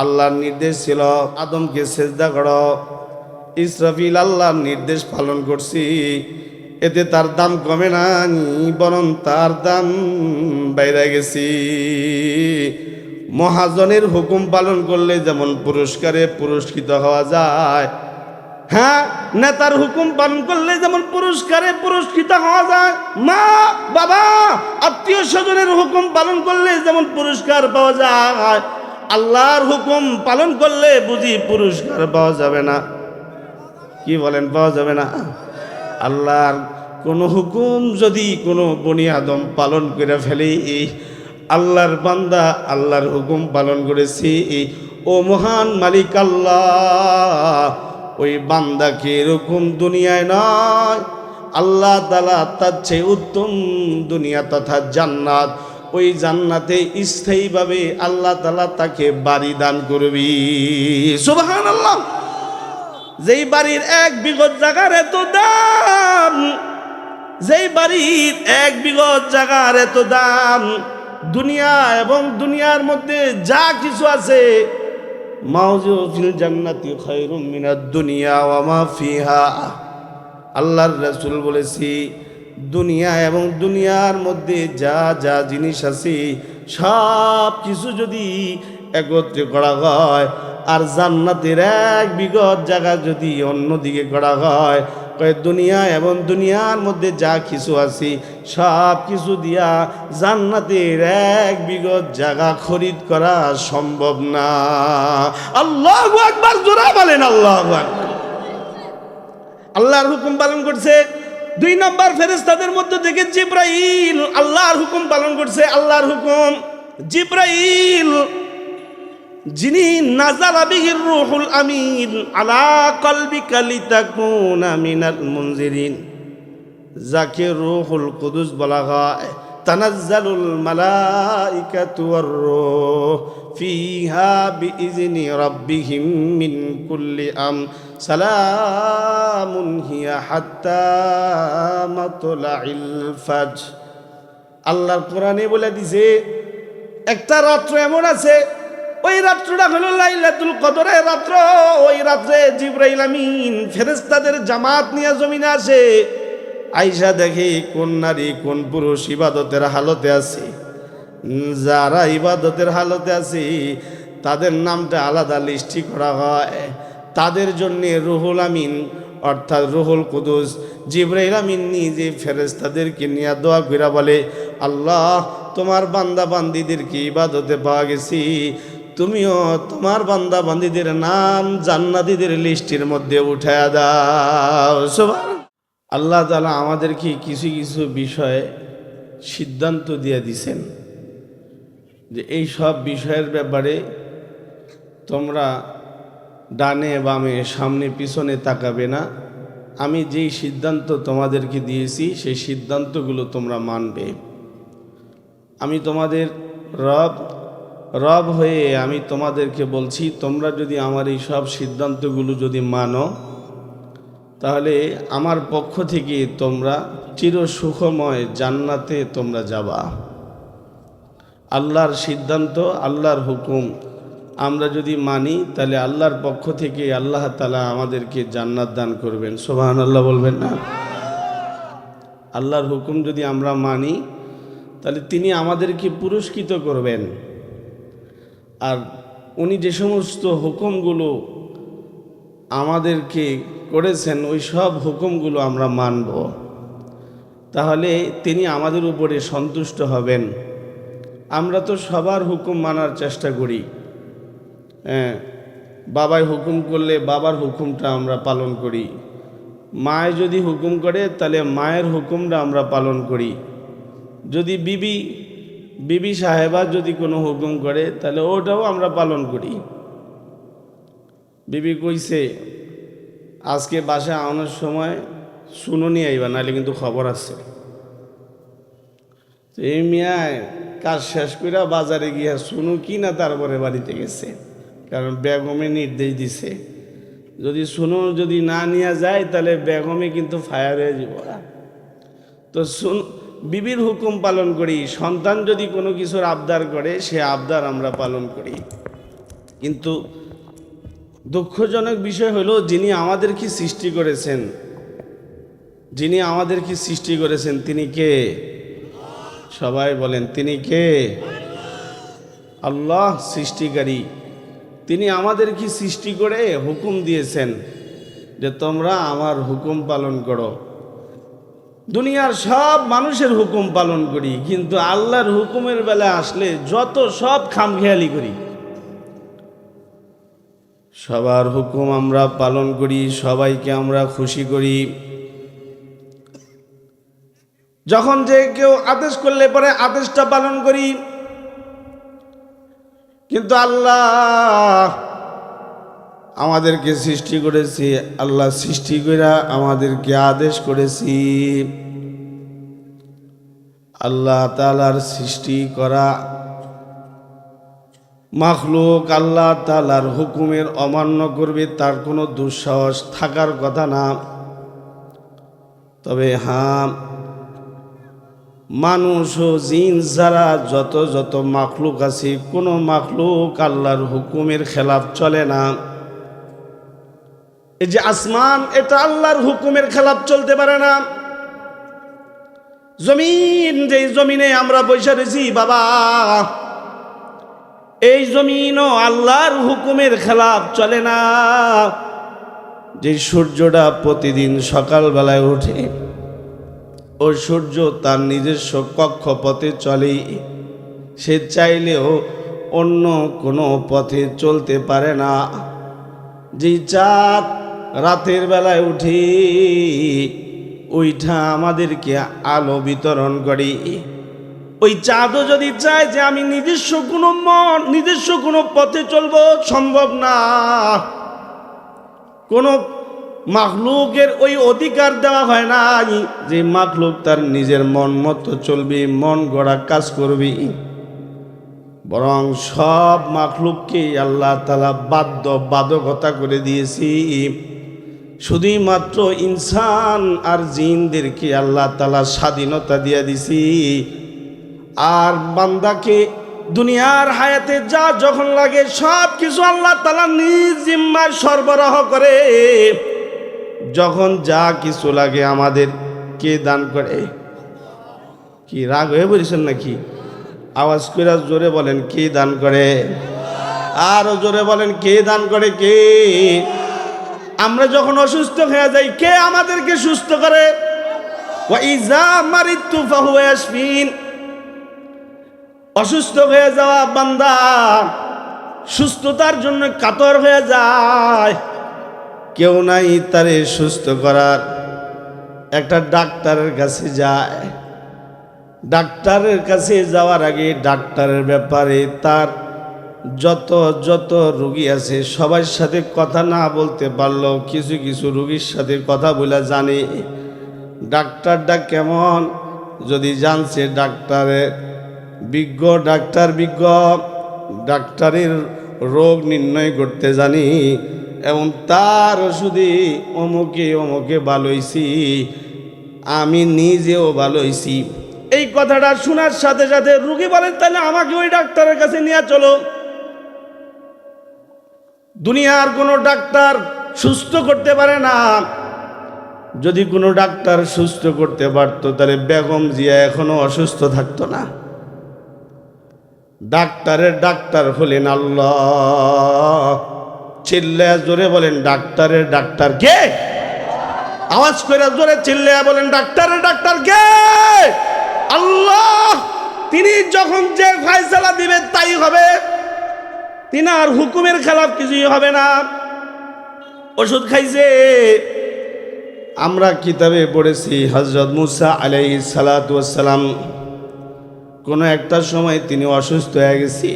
আল্লাহর নির্দেশ ছিল আদমকে সেজদা করো। ইসরাফিল আল্লাহর নির্দেশ পালন করছি, এতে তার দাম কমে নাই, বরং তার দাম বাইরে গেছি। মহাজনের হুকুম পালন করলে যেমন পুরস্কারে পুরস্কৃত হওয়া যায়, হ্যাঁ, নেতার হুকুম পালন করলে যেমন পুরস্কারে পুরস্কৃত হওয়া যায়, মা বাবা আত্মীয় স্বজনের হুকুম পালন করলে যেমন পুরস্কার পাওয়া যায়, আল্লাহর হুকুম পালন করলে বুঝি পুরস্কার পাওয়া যাবে না? কি বলেন, পাওয়া যাবে না? আল্লাহর কোনো হুকুম যদি কোনো বনি আদম পালন করে ফেলে, আল্লাহর বান্দা আল্লাহর হুকুম পালন করেছি, ও মহান মালিক আল্লাহ ওই বান্দাকে এরকম দুনিয়ায় নয়, আল্লাহ তাআলা তার চেয়ে উত্তম দুনিয়া তথা জান্নাত, ওই জান্নাতে স্থায়ীভাবে আল্লাহ তাআলা তাকে বাড়ি দান করবি। সুবহানাল্লাহ। যেই বাড়ির 1 বিঘত জায়গার এত দাম, যেই বাড়ির 1 বিঘত জায়গার এত দাম, দুনিয়া এবং দুনিয়ার মধ্যে যা কিছু আছে, মাউজু ফিল জান্নাতি খায়রুম মিনাদ দুনিয়া ওয়া মা ফিহা। আল্লাহর রাসূল বলেছি, দুনিয়া এবং দুনিয়ার মধ্যে যা যা জিনিস আছে সব কিছু যদি একত্রে করা হয়, আর জান্নাতের 1 বিঘত জায়গা যদি অন্যদিকে করা হয়, দুনিয়া এবং দুনিয়ার মধ্যে যা কিছু আছে সব কিছু দিয়া জান্নাতের 1 বিঘত জায়গা খরিদ করা সম্ভব না। আল্লাহু আকবার, জোরে বলেন আল্লাহু আকবার। আল্লাহর হুকুম পালন করছে 2 নম্বর ফেরেশতাদের মধ্যে থেকে জিবরাইল আল্লাহর হুকুম পালন করছে। আল্লাহর হুকুম, জিবরাইল যিনি নাযালা বিহির রূহুল আমিন আলা কলবিকা লিতাকুনা মিনাল মুনজিরিন, যাকে রূহুল কুদুস বলা হয়, তানাজ্জালুল মালাইকাতু ওয়ার রূহ ফিহা বিইজনি রাব্বিহিম মিন কুল্লি সালামুন হিয়া হাত্তা মাতলাইল ফাজর। আল্লাহর কোরআনে বলে দিছে, একটা রাত্র এমন আছে, ওই রাত্রটা হলো লাইলাতুল কদরের রাত্র। ওই রাত্রে জিবরাইল আমিন ফেরেশতাদের জামাত নিয়ে জমিনে আসে, আইসা দেখে কোন নারী কোন পুরুষ ইবাদতের হালতে আছে। যারা ইবাদতের হালতে আছে তাদের নামটা আলাদা লিস্টি করা হয়। তাদের জন্য রুহুল আমিন অর্থাৎ রুহুল কুদুস জিবরাইল আমিন নিজে ফেরেশতাদেরকে নিয়ে দোয়া কইরা বলে, আল্লাহ তোমার বান্দা বান্দীদেরকে ইবাদতে পাওয়া গেছি, তুমিও তোমার বান্দা বান্দীদের নাম জান্নাতীদের লিস্টের মধ্যে উঠায়া দাও। সুবহানাল্লাহ। আল্লাহ তাআলা আমাদেরকে কিছু কিছু বিষয়ে সিদ্ধান্ত দিয়ে দিছেন যে এই সব বিষয়ের ব্যাপারে তোমরা ডানে বামে সামনে পিছনে তাকাবে না। আমি যেই সিদ্ধান্ত তোমাদেরকে দিয়েছি সেই সিদ্ধান্তগুলো তোমরা মানবে। আমি তোমাদের রব হয়ে আমি তোমাদেরকে বলছি, তোমরা যদি আমার এই সব সিদ্ধান্তগুলো যদি মানো, তাহলে আমার পক্ষ থেকে তোমরা চির সুখময় জান্নাতে তোমরা যাবা। আল্লাহর সিদ্ধান্ত, আল্লাহর হুকুম আমরা যদি মানি, তাহলে আল্লাহর পক্ষ থেকে আল্লাহ তাআলা আমাদেরকে জান্নাত দান করবেন। সুবহানাল্লাহ বলবেন না? আল্লাহর হুকুম যদি আমরা মানি, তাহলে তিনি আমাদেরকে পুরস্কৃত করবেন। আর উনি যে সমস্ত হুকুমগুলো আমাদেরকে করেছেন, ওই সব হুকুমগুলো আমরা মানব, তাহলে তিনি আমাদের উপরে সন্তুষ্ট হবেন। আমরা তো সবার হুকুম মানার চেষ্টা করি। হ্যাঁ, বাবাই হুকুম করলে বাবার হুকুমটা আমরা পালন করি, মায় যদি হুকুম করে তাহলে মায়ের হুকুমটা আমরা পালন করি, যদি বিবি সাহেবা যদি কোনো হুকুম করে তাহলে ওটাও আমরা পালন করি। বিবি কইছে আজকে বাসায় আনার সময় শুনো নিয়ে আইবা, নাহলে কিন্তু খবর আছে। তো এই মিয়ায় কাজ শেষ করে বাজারে গিয়া শুনু কি না তারপরে বাড়িতে গেছে, কারণ বেগমে নির্দেশ দিছে যদি শুনো যদি না নিয়ে যায় তাহলে বেগমে কিন্তু ফায়ার হয়ে যাব। তো বিবির হুকুম পালন করি। সন্তান যদি কোনো কিছুর আবদার করে সে আবদার আমরা পালন করি। কিন্তু দুঃখজনক বিষয় হলো, যিনি আমাদেরকে সৃষ্টি করেছেন, যিনি আমাদেরকে সৃষ্টি করেছেন তিনি কে? সবাই বলেন তিনি কে? আল্লাহ সৃষ্টিকারী। তিনি আমাদেরকে সৃষ্টি করে হুকুম দিয়েছেন যে তোমরা আমার হুকুম পালন করো। দুনিয়ার সব মানুষের হুকুম পালন করি, কিন্তু আল্লাহর হুকুমের বেলা আসলে যত সব খামখেয়ালি করি। সবার হুকুম আমরা পালন করি, সবাইকে আমরা খুশি করি। যখন যে কেউ আদেশ করলে পরে আদেশটা পালন করি, কিন্তু আল্লাহ আমাদেরকে সৃষ্টি করেছি, আল্লাহ সৃষ্টি করে আমাদেরকে আদেশ করেছি। আল্লাহ তাআলার সৃষ্টি করা মাখলুক আল্লাহ তাআলার হুকুমের অমান্য করবে, তার কোনো দুঃসাহস থাকার কথা না। তবে হ্যাঁ, মানুষ ও জিন যারা যত মাখলুক আছে, কোনো মাখলুক আল্লাহর হুকুমের খেলাফ চলে না। এই যে আসমান, এটা আল্লাহর হুকুমের খেলাফ চলতে পারে না। জমিন, যেই জমিনে আমরা বসে রয়েছি বাবা, এই জমিনও আল্লাহর হুকুমের খেলাফ চলে না। যে সূর্যটা প্রতিদিন সকালবেলায় ওঠে, ও সূর্য তার নিজস্ব কক্ষপথে চলে, সে চাইলেও অন্য কোনো পথে চলতে পারে না। যে চাঁদ রাতের বেলায় উঠে, ওইটা আমাদেরকে আলো বিতরণ করে। ওই চাঁদও যদি চায় যে আমি নিজস্ব কোনো পথে চলবো, সম্ভব না। কোনো মাখলুকের ওই অধিকার দেওয়া হয় না যে মাখলুক তার নিজের মন মতো চলবে, মন গড়া কাজ করবে। বরং সব মাখলুককে আল্লাহ তাআলা বাধ্যবাধকতা করে দিয়েছি। শুধুই মাত্র ইনসান আর জিনদেরকে আল্লাহ তাআলা স্বাধীনতা দিয়ে দিছি। আর বান্দাকে দুনিয়ার হায়াতে যা যখন লাগে সব কিছু আল্লাহ তাআলা নিজ জিম্মায় সরবরাহ করে। যখন যা কিছু লাগে আমাদের কে দান করে? কি রাগ হয়ে বলছেন নাকি? আওয়াজ করে জোরে বলেন, কে দান করে? আরো জোরে বলেন, কে দান করে? কে? আমরা যখন অসুস্থ হয়ে যাই, কে আমাদেরকে সুস্থ করে? ওয়া ইযা মারিতু ফাহুয়া ইয়াশফিন। অসুস্থ হয়ে যাওয়া বান্দা সুস্থতার জন্য কাতর হয়ে যায়, কেউ নাই তারে সুস্থ করার। একটা ডাক্তারের কাছে যায়, ডাক্তারের কাছে যাওয়ার আগে ডাক্তারের ব্যাপারে তার যত রোগী আছে সবার সাথে কথা না বলতে পারলেও কিছু কিছু রোগীর সাথে কথা বলে জানে ডাক্তারটা কেমন। যদি জানছে ডাক্তারের বিজ্ঞ, ডাক্তারের রোগ নির্ণয় করতে জানি, এবং তার ওষুধে অমুকে ভালো হইছি, আমি নিজেও ভালো হইছি। এই কথাটা শোনার সাথে সাথে রোগী বলেন, তাহলে আমাকে ওই ডাক্তারের কাছে নিয়ে চলো। দুনিয়ার কোনো ডাক্তার সুস্থ করতে পারে না। যদি কোনো ডাক্তার সুস্থ করতে পারতো, তাহলে বেগম জিয়া এখনো অসুস্থ থাকতো না। ডাক্তারের ডাক্তার হলেন আল্লাহ। চিল্লায়া জোরে বলেন, ডাক্তারের ডাক্তার কে? আওয়াজ করে জোরে চিল্লায়া বলেন, ডাক্তারের ডাক্তার কে? আল্লাহ। তিনি যখন যে ফয়সালা দিবে তাই হবে, তিনার হুকুমের খেলাফ কিছুই হবে না। ওষুধ খাইছে, আমরা কিতাবে পড়েছি হযরত মুসা আলাইহিস সালাতু ওয়াস সালাম কোনো একটা সময় তিনি অসুস্থ হয়ে গেছে।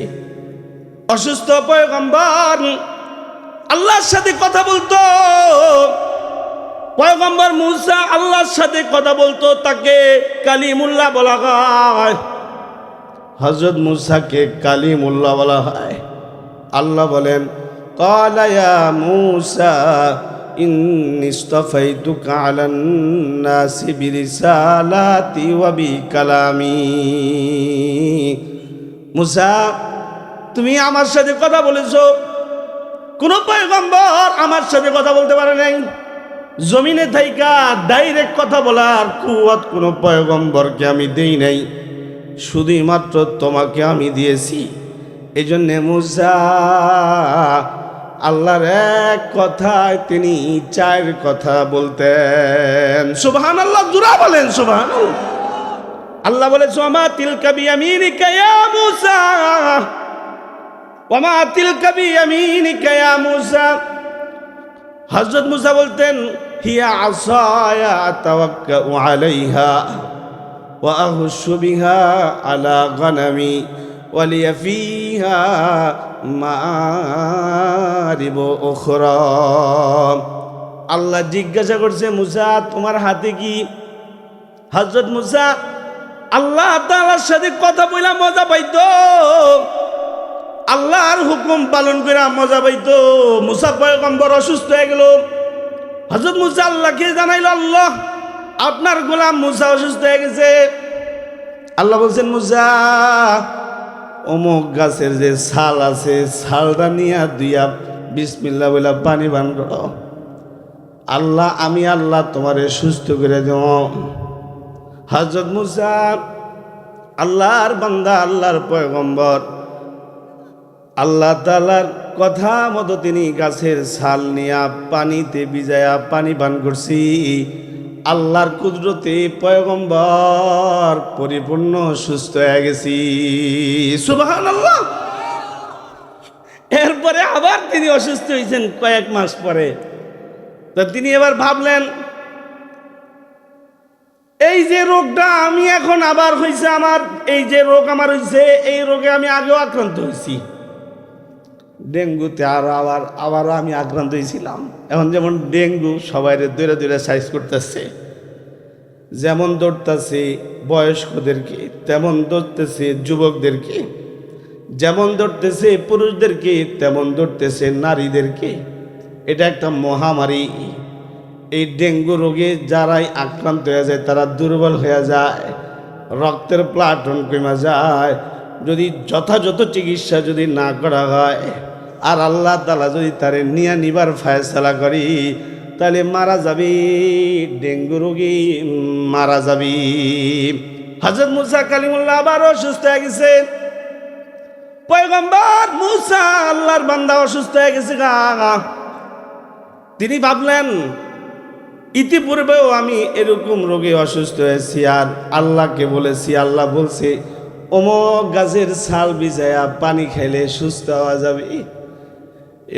অসুস্থ পয়গম্বর আল্লাহর সাথে কথা বলতো, পয়গম্বর মুসা আল্লাহর সাথে কথা বলতো, তাকে কালিমুল্লাহ বলা হয়। হযরত মুসাকে কালিমুল্লাহ বলা হয়। আল্লাহ বলেন, ক্বালা ইয়া মুসা ইন্নী ইসতাফাইতুকা আলান নাসি বিরিসালাতি ওয়া বিকালামি। মুসা, তুমি আমার সাথে কথা বলেছো, কোন পয়গম্বর আমার সাথে কথা বলতে পারে নাই। জমিনে থাইকা ডাইরেক্ট কথা বলার কুওয়াত কোন পয়গম্বরকে আমি দেই নাই, শুধুই মাত্র তোমাকে আমি দিয়েছি। এই জন্য মুসা আল্লাহর এক কথায় তিনি 4 কথা বলতেন। সুবহানাল্লাহ, জোরা বলেন সুবহানাল্লাহ। আল্লাহ বলে ওয়ামা তিলকা বিয়ামিনিকা ইয়া মুসা, ওয়ামা তিলকা বিয়ামিনিকা ইয়া মুসা। হযরত মুসা বলতেন হিয়া আসায়া আতাওয়াক্কাউ আলাইহা ওয়া আহুশু বিহা আলা গনামি ওয়ালিয়া ফিহা মারিব উখরা। আল্লাহ জিজ্ঞাসা করছে মুসা তোমার হাতে কি? হযরত মুসা আল্লাহ তাআলার সাথে কথা বইলা মজা পাইতো, আল্লাহর হুকুম পালন করে মজা পাইতো। মুসা পয়গম্বর অসুস্থ হয়ে গেল। হযরত মুসা আল্লাহকে জানাইল, আল্লাহ আপনার গোলাম মুসা অসুস্থ হয়ে গেছে। আল্লাহ বলছেন মুসা অমুক গাছের যে ছাল আছে ছালটা নিয়ে দুইয়া বিসমিল্লাহ বইলা পানি পান করো। আল্লাহ আমি আল্লাহ তোমারে সুস্থ করে দেব। হযরত মুসা আল্লাহর বান্দা, আল্লাহর পয়গম্বর, আল্লাহ তাআলার কথা মতো তিনি গাছের ছাল নিয়া পানিতে ভিজায়া পানি পান করছি। আল্লাহর কুদরতে পয়গম্বর পরিপূর্ণ সুস্থ হয়ে গেছি। সুবহানাল্লাহ। এরপরে আবার তিনি অসুস্থ হয়েছেন কয়েক মাস পরে। তো তিনি এবার ভাবলেন এই যে রোগটা আমি এখন আবার হয়েছে, আমার এই যে রোগ আমার হয়েছে, এই রোগে আমি আগেও আক্রান্ত হয়েছি, ডেঙ্গুতে আবারও আমি আক্রান্ত হয়েছিলাম। এখন যেমন ডেঙ্গু সবাই দৌড়ে দৌড়ে সাইজ করতেছে, যেমন দৌড়তেছে বয়স্কদেরকে, তেমন দৌড়তেছে যুবকদেরকে, যেমন দৌড়তেছে পুরুষদেরকে, তেমন দৌড়তেছে নারীদেরকে। এটা একটা মহামারী। এই ডেঙ্গু রোগে যারাই আক্রান্ত হয়ে যায় তারা দুর্বল হয়ে যায়, রক্তের প্লাটন কমে যায়। যদি যথাযথ চিকিৎসা যদি না করা হয় আর আল্লাহ তাআলা যদি তারে নিয়া নিবার ফয়সালা করি তাহলে মারা যাবে, ডেঙ্গু রোগী মারা যাবে। হযরত মুসা কালিমুল্লাহ আবার অসুস্থ হয়ে গেছে। পয়গম্বর মুসা আল্লাহর বান্দা অসুস্থ হয়ে গেছে। তিনি ভাবলেন ইতিপূর্বেও আমি এরকম রোগে অসুস্থ হয়েছি আর আল্লাহকে বলেছি, আল্লাহ বলছে অমুক গাছের ছাল ভিজায়া পানি খাইলে সুস্থ হওয়া যাবে।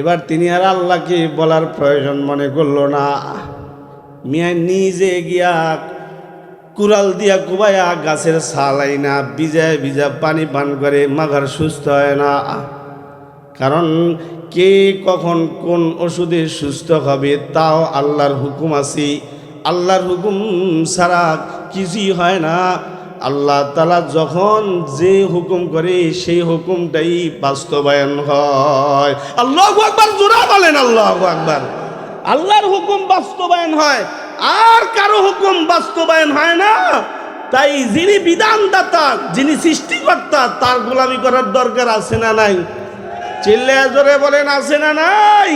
এবার তিনি আর আল্লাহকে বলার প্রয়োজন মনে করলো না। মিয়া নিজে গিয়া কুড়াল দিয়া কুবাইয়া গাছের ছাল আইনা ভিজায় ভিজা পানি পান করে মাগার সুস্থ হয় না। কারণ কে কখন কোন ওষুধে সুস্থ হবে তাও আল্লাহর হুকুম আছে। আল্লাহর হুকুম ছাড়া কিছুই হয় না। আল্লাহ তাআলা যখন যে হুকুম করে সেই হুকুমটাই বাস্তবায়ন হয়। আল্লাহু আকবার, জোরে বলেন আল্লাহু আকবার। আল্লাহর হুকুম বাস্তবায়ন হয়, আর কারো হুকুম বাস্তবায়ন হয় না। তাই যিনি বিধানদাতা, যিনি সৃষ্টিকর্তা, তার গোলামি করার দরকার আছে না নাই? চিল্লায়া জোরে বলেন আছে না নাই?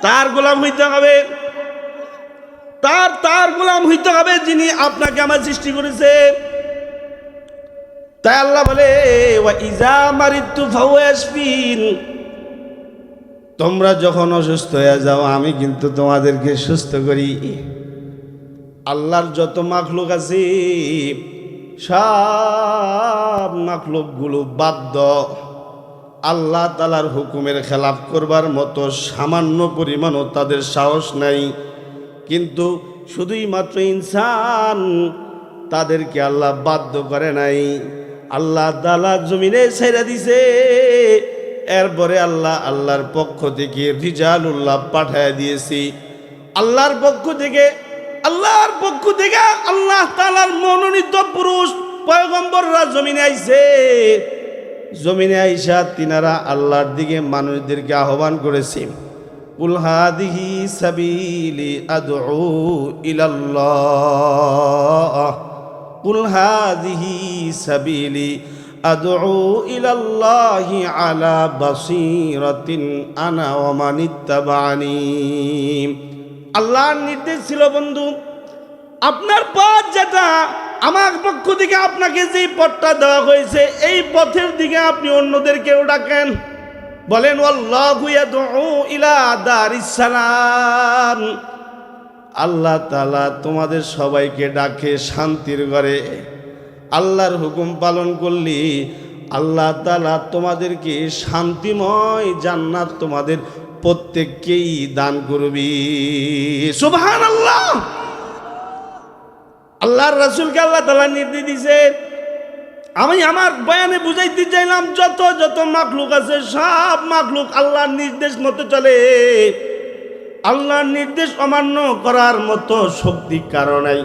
তার গোলাম হইতে হবে, তার গোলাম হইতে হবে যিনি আপনাকে আমার সৃষ্টি করেছে। তাই আল্লাহ বলে ওয়া ইজা মারিতু ফাহুয়া ইয়াশফিন, তোমরা যখন অসুস্থ হয়ে যাও আমি কিন্তু তোমাদেরকে সুস্থ করি। আল্লাহর যত মাখলুক আছে সব মাখলুকগুলো বাধ্য আল্লাহ তাআলার হুকুমের খেলাফ করবার মতো সামান্য পরিমাণও তাদের সাহস নাই। কিন্তু শুধুই মাত্র ইনসান, তাদেরকে আল্লাহ বাধ্য করে নাই। আল্লাহ তাআলা জমিনে ছেড়ে দিছে। এরপরে আল্লাহর পক্ষ থেকে রিজালুল্লাহ পাঠায় দিয়েছি। আল্লাহর পক্ষ থেকে আল্লাহ তাআলার মনোনীত পুরুষ পয়গম্বররা জমিনে আইছে। জমিনে আইসা তিনারা আল্লাহর দিকে মানুষদেরকে আহ্বান করেছে। কুল হাদিহি সাবিলি আদউ ইলাল্লাহ, কুল হাদিহি সাবিলি আদউ ইলাল্লাহি আলা বাসীরাতিন আনা ওয়া মান ইত্তাবা'নি। আল্লাহর নির্দেশ ছিল বন্ধু, আপনার পথ যেটা, আমার পক্ষ থেকে আপনাকে যে পথটা দেওয়া হয়েছে, এই পথের দিকে আপনি অন্যদেরকেও ডাকেন। বলেন আল্লাহু ইয়াদউ ইলা দারিস সালাম। আল্লাহ তাআলা তোমাদের সবাইকে ডাকে শান্তির ঘরে। আল্লাহর হুকুম পালন করলি আল্লাহ তাআলা তোমাদেরকে শান্তিময় জান্নাত তোমাদের প্রত্যেককেই দান করবি। সুবহানাল্লাহ। আল্লাহর রাসূলকে আল্লাহ তাআলা নির্দেশ দিয়েছে। আমি আমার বয়ানে বুঝাইতে চাইলাম, যত যত মাখলুক আছে সব মাখলুক আল্লাহর নির্দেশ মতো চলে। আল্লাহর নির্দেশ অমান্য করার মতো শক্তি কারো নাই,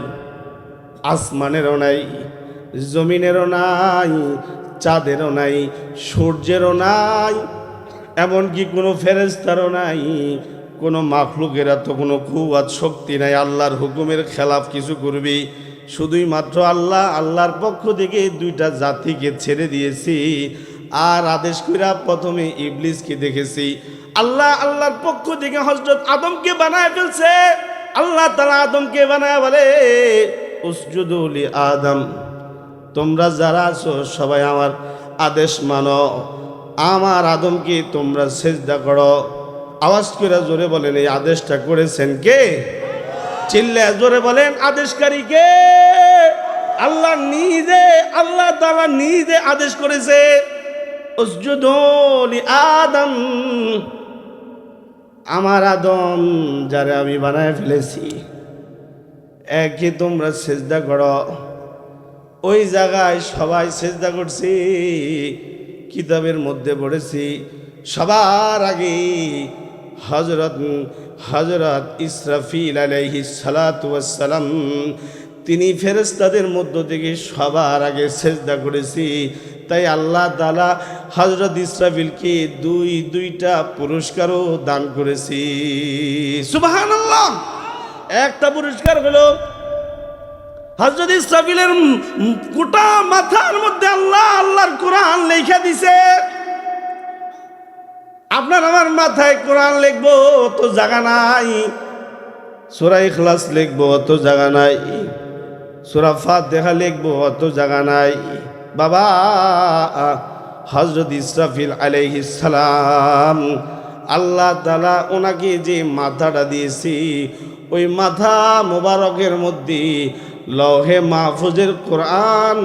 আসমানেরও নাই, জমিনেরও নাই, চাঁদেরও নাই, সূর্যেরও নাই, এমনকি কোনো ফেরেশতারও নাই, কোনো মাখলুকের এত কোনো কুওয়াত শক্তি নাই আল্লাহর হুকুমের খেলাফ কিছু করবি। শুধুই মাত্র আল্লাহর পক্ষ থেকে দুইটা জাতিকে ছেড়ে দিয়েছি, আর আদেশ কইরা প্রথমে ইবলিসকে দেখেছি। আল্লাহর পক্ষ থেকে হযরত আদমকে বানায় ফেলছে। আল্লাহ তাআলা আদমকে বানায় বলে উসজুদু লি আদম, তোমরা যারা আছো সবাই আমার আদেশ মানো, আমার আদমকে তোমরা সিজদা করো। আওয়াজ করে জোরে বলেন এই আদেশটা করেছেন কে? চিল্লায় জোরে বলেন আদেশকারী কে? আল্লাহ নিজে, আল্লাহ তাআলা নিজে আদেশ করেছে উসজুদু লি আদম, আমার আদম যারা আমি বানায় ফেলেছি একে তোমরা সিজদা করো। ওই জায়গায় সবাই সিজদা করছি। কিতাবের মধ্যে পড়েছি সবার আগে হযরত ইসরাফিল আলাইহিস সালাতু ওয়াস সালাম, তিনি ফেরেশতাদের মধ্য থেকে সবার আগে সিজদা করেছি। তাই আল্লাহ তাআলা হযরত ইসরাফিলকে দুইটা পুরস্কারও দান করেছি। সুবহানাল্লাহ। একটা পুরস্কার হলো হযরত ইসরাফিলের গোটা মাথার মধ্যে আল্লাহর কোরআন লেখা দিছে। আপনার আমার মাথায় কোরআন লিখবো তো জায়গা নাই, সূরা ইখলাস লিখবো অত জায়গা নাই, সূরা ফাতিহা লিখবো অত জায়গা নাই। বাবা হযরত ইসরাফিল আলাইহিস সালাম, আল্লাহ তাআলা ওনাকে যে মাথাটা দিয়েছি, ওই মাথা মোবারকের মধ্যে লৌহে মাহফুজের কোরআন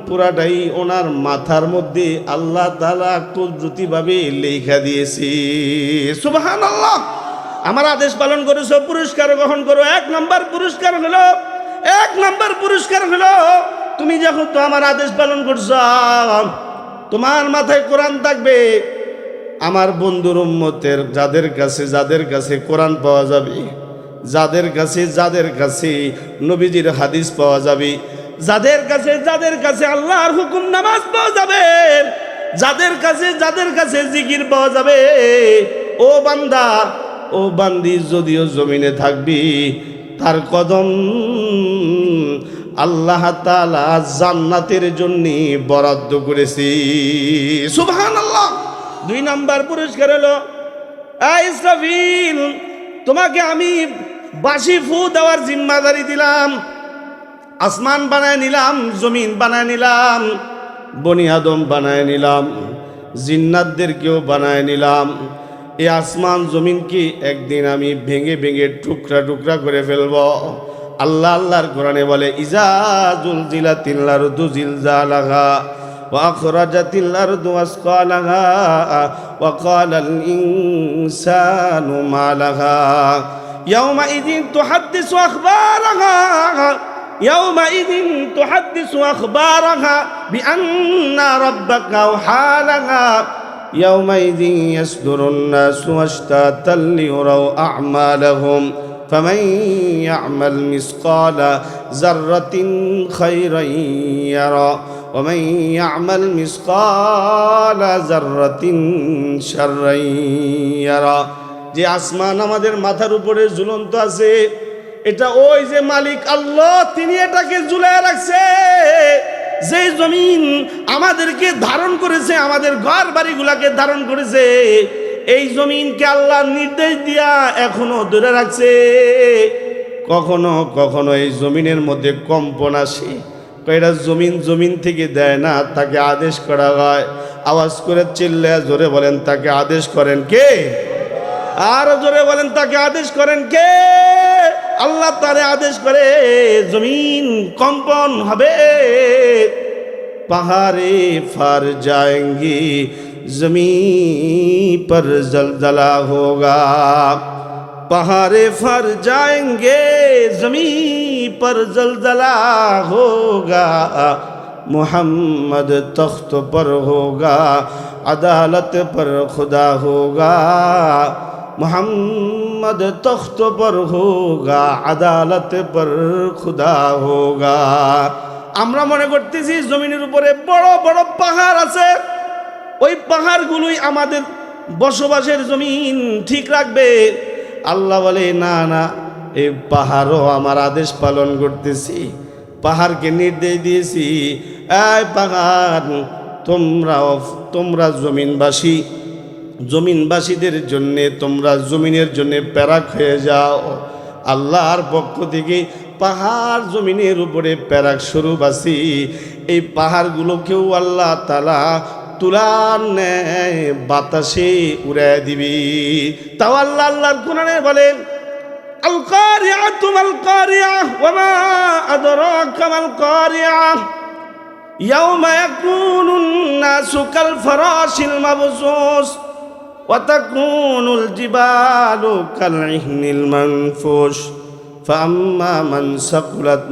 পুরাটাই ওনার মাথার মধ্যে আল্লাহ তাআলা কুদরতিভাবে লেখা দিয়েছি। সুবহানাল্লাহ। আমার আদেশ পালন করেছো, পুরস্কার গ্রহণ করো। এক নম্বর পুরস্কার হলো তুমি যখন তো আমার আদেশ পালন করছো, তোমার মাথায় কোরআন থাকবে। আমার বন্ধুর উম্মতের যাদের কাছে কোরআন পাওয়া যাবে, যাদের কাছে নবীজির হাদিস পাওয়া যাবে, যাদের কাছে আল্লাহর হুকুম নামাজ পাওয়া যাবে, যাদের কাছে জিকির পাওয়া যাবে, ও বান্দা ও বান্দি যদিও জমিনে থাকবি, তার কদম আল্লাহ তাআলা জান্নাতের জন্য বরাদ্দ করেছি। সুবহানাল্লাহ। 2 নম্বর পুরস্কার হলো ইসরাফিল, তোমাকে আমি বাঁশি ফু দেওয়ার জিম্মাদারি দিলাম। আসমান বানায় নিলাম, জমিন বানায় নিলাম, বনি আদম বানায় নিলাম, জিন্নাতদেরকেও বানায় নিলাম। এই আসমান জমিনকে একদিন আমি ভেঙে ভেঙে টুকরা টুকরা করে ফেলব। আল্লাহর কোরআনে বলে ইজা জুলজিলাতিল আরদু জিলজালাহা ওয়া আখরাজাতিল আরদু আসকালাহা ওয়া ক্বালাল ইনসানু মা লাহা ইয়াওমাইযিন তুহাদ্দিসু আখবারাহা বিআন্না রাব্বাকা আওহালাহা ইয়াওমাইযিন ইয়াসদুরুন নাসু আশতাতাল লিয়ারাউ আ'মালাহুম فمن يعمل مثقال ذرة خيرا يرى ومن يعمل مثقال ذرة شرا يرى। যে আসমান আমাদের মাথার উপরে ঝুলন্ত আছে, এটা ওই যে মালিক আল্লাহ তিনি এটাকে ঝুলায় রাখছে। যে জমিন আমাদেরকে ধারণ করেছে, আমাদের ঘর বাড়িগুলাকে ধারণ করেছে, এই জমিনকে আল্লাহ নির্দেশ দিয়া এখনো ধরে রাখছে। কখনো কখনো এই জমিনের মধ্যে কম্পন আসে, এটা জমিন জমিন থেকে দেয় না, তাকে আদেশ করা হয়। আওয়াজ করে চিল্লে জোরে বলেন, তাকে আদেশ করেন কে? আরো জোরে বলেন, তাকে আদেশ করেন কে? আল্লাহ তারে আদেশ করে, জমিন কম্পন হবে। পাহাড়ে ফার যাएंगे जमीन पर जलजला होगा, पहाड़े फर जाएंगे जमीन पर जलजला होगा, मोहम्मद तख्त पर होगा, अदालत पर खुदा होगा, मोहम्मद तख्त पर होगा, अदालत पर खुदा होगा। আমরা মনে করতেছি জমিনের উপরে বড় বড় পাহাড় আছে, ওই পাহাড়গুলোই আমাদের বসবাসের জমিন ঠিক রাখবে। আল্লাহ বলে, না না, এই পাহাড়ও আমার আদেশ পালন করতেছি। পাহাড়কে নির্দেশ দিয়েছি, এই পাহাড়, তোমরা জমিনবাসীদের জন্যে, তোমরা জমিনের জন্যে প্যারাক হয়ে যাও। আল্লাহর পক্ষ থেকে পাহাড় জমিনের উপরে প্যারাক স্বরূপ আছি। এই পাহাড়গুলোকেও আল্লাহ তাআলা তুলার ন্যায় বাতাসে উড়ায় দিবি। তাও আল্লাহ আল্লাহর কোরআনে বলেন, আল কারিআতু মাল কারিআহ ওয়া মা আদরাকা মাল কারিআহ ইয়াওমা ইয়াকুনুন নাসু কাল ফারাশিল মাবসুস ওয়া তাকুনুল জিবালু কাল ইহনিল মানফুশ ফাম্মা মান সাকুলাত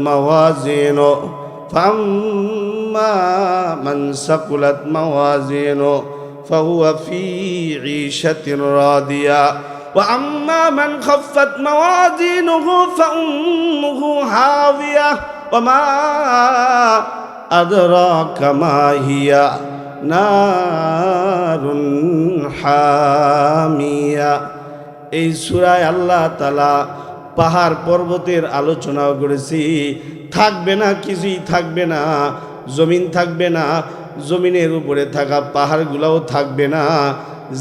মাওয়াজিনু ফাহুয়া ফি ঈশাতির রাদিয়া ওয়া আম্মা মান খাফফাত মাওয়াজিনুহু ফাউম্মুহু হাওিয়া ওয়া মা আদরাকা মা হিয়া নারুন হামিয়া। এই সূরায় আল্লাহ তাআলা পাহাড় পর্বতের আলোচনাও করেছি। থাকবে না, কিছুই থাকবে না, জমিন থাকবে না, জমিনের উপরে থাকা পাহাড়গুলোও থাকবে না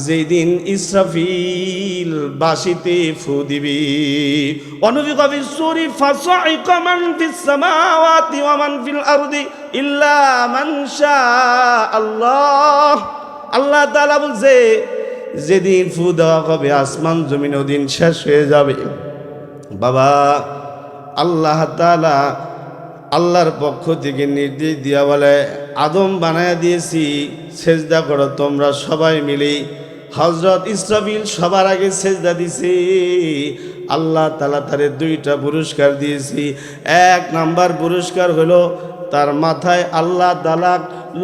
যেই দিন ইসরাফিল বাঁশিতে ফু দিবি। অনুফিকা ফিস-সূরি ফাসাইকা মান ফিস সামাওয়াতি ওয়া মান ফিল আরদি ইল্লা মান শাআল্লাহ। আল্লাহ তাআলা বলছে, যেদিন ফু দেওয়া হবে আসমান জমিন ওদিন শেষ হয়ে যাবে। বাবা, আল্লাহ তাআলা আল্লাহর পক্ষ থেকে নির্দেশ দিয়া বলে, আদম বানায়া দিয়েছি, সেজদা করো তোমরা সবাই মিলে। হযরত ইসরাফিল সবার আগে সেজদা দিছে। আল্লাহ তাআলা তারে দুইটা পুরস্কার দিয়েছি। এক নাম্বার পুরস্কার হলো তার মাথায় আল্লাহ তাআলা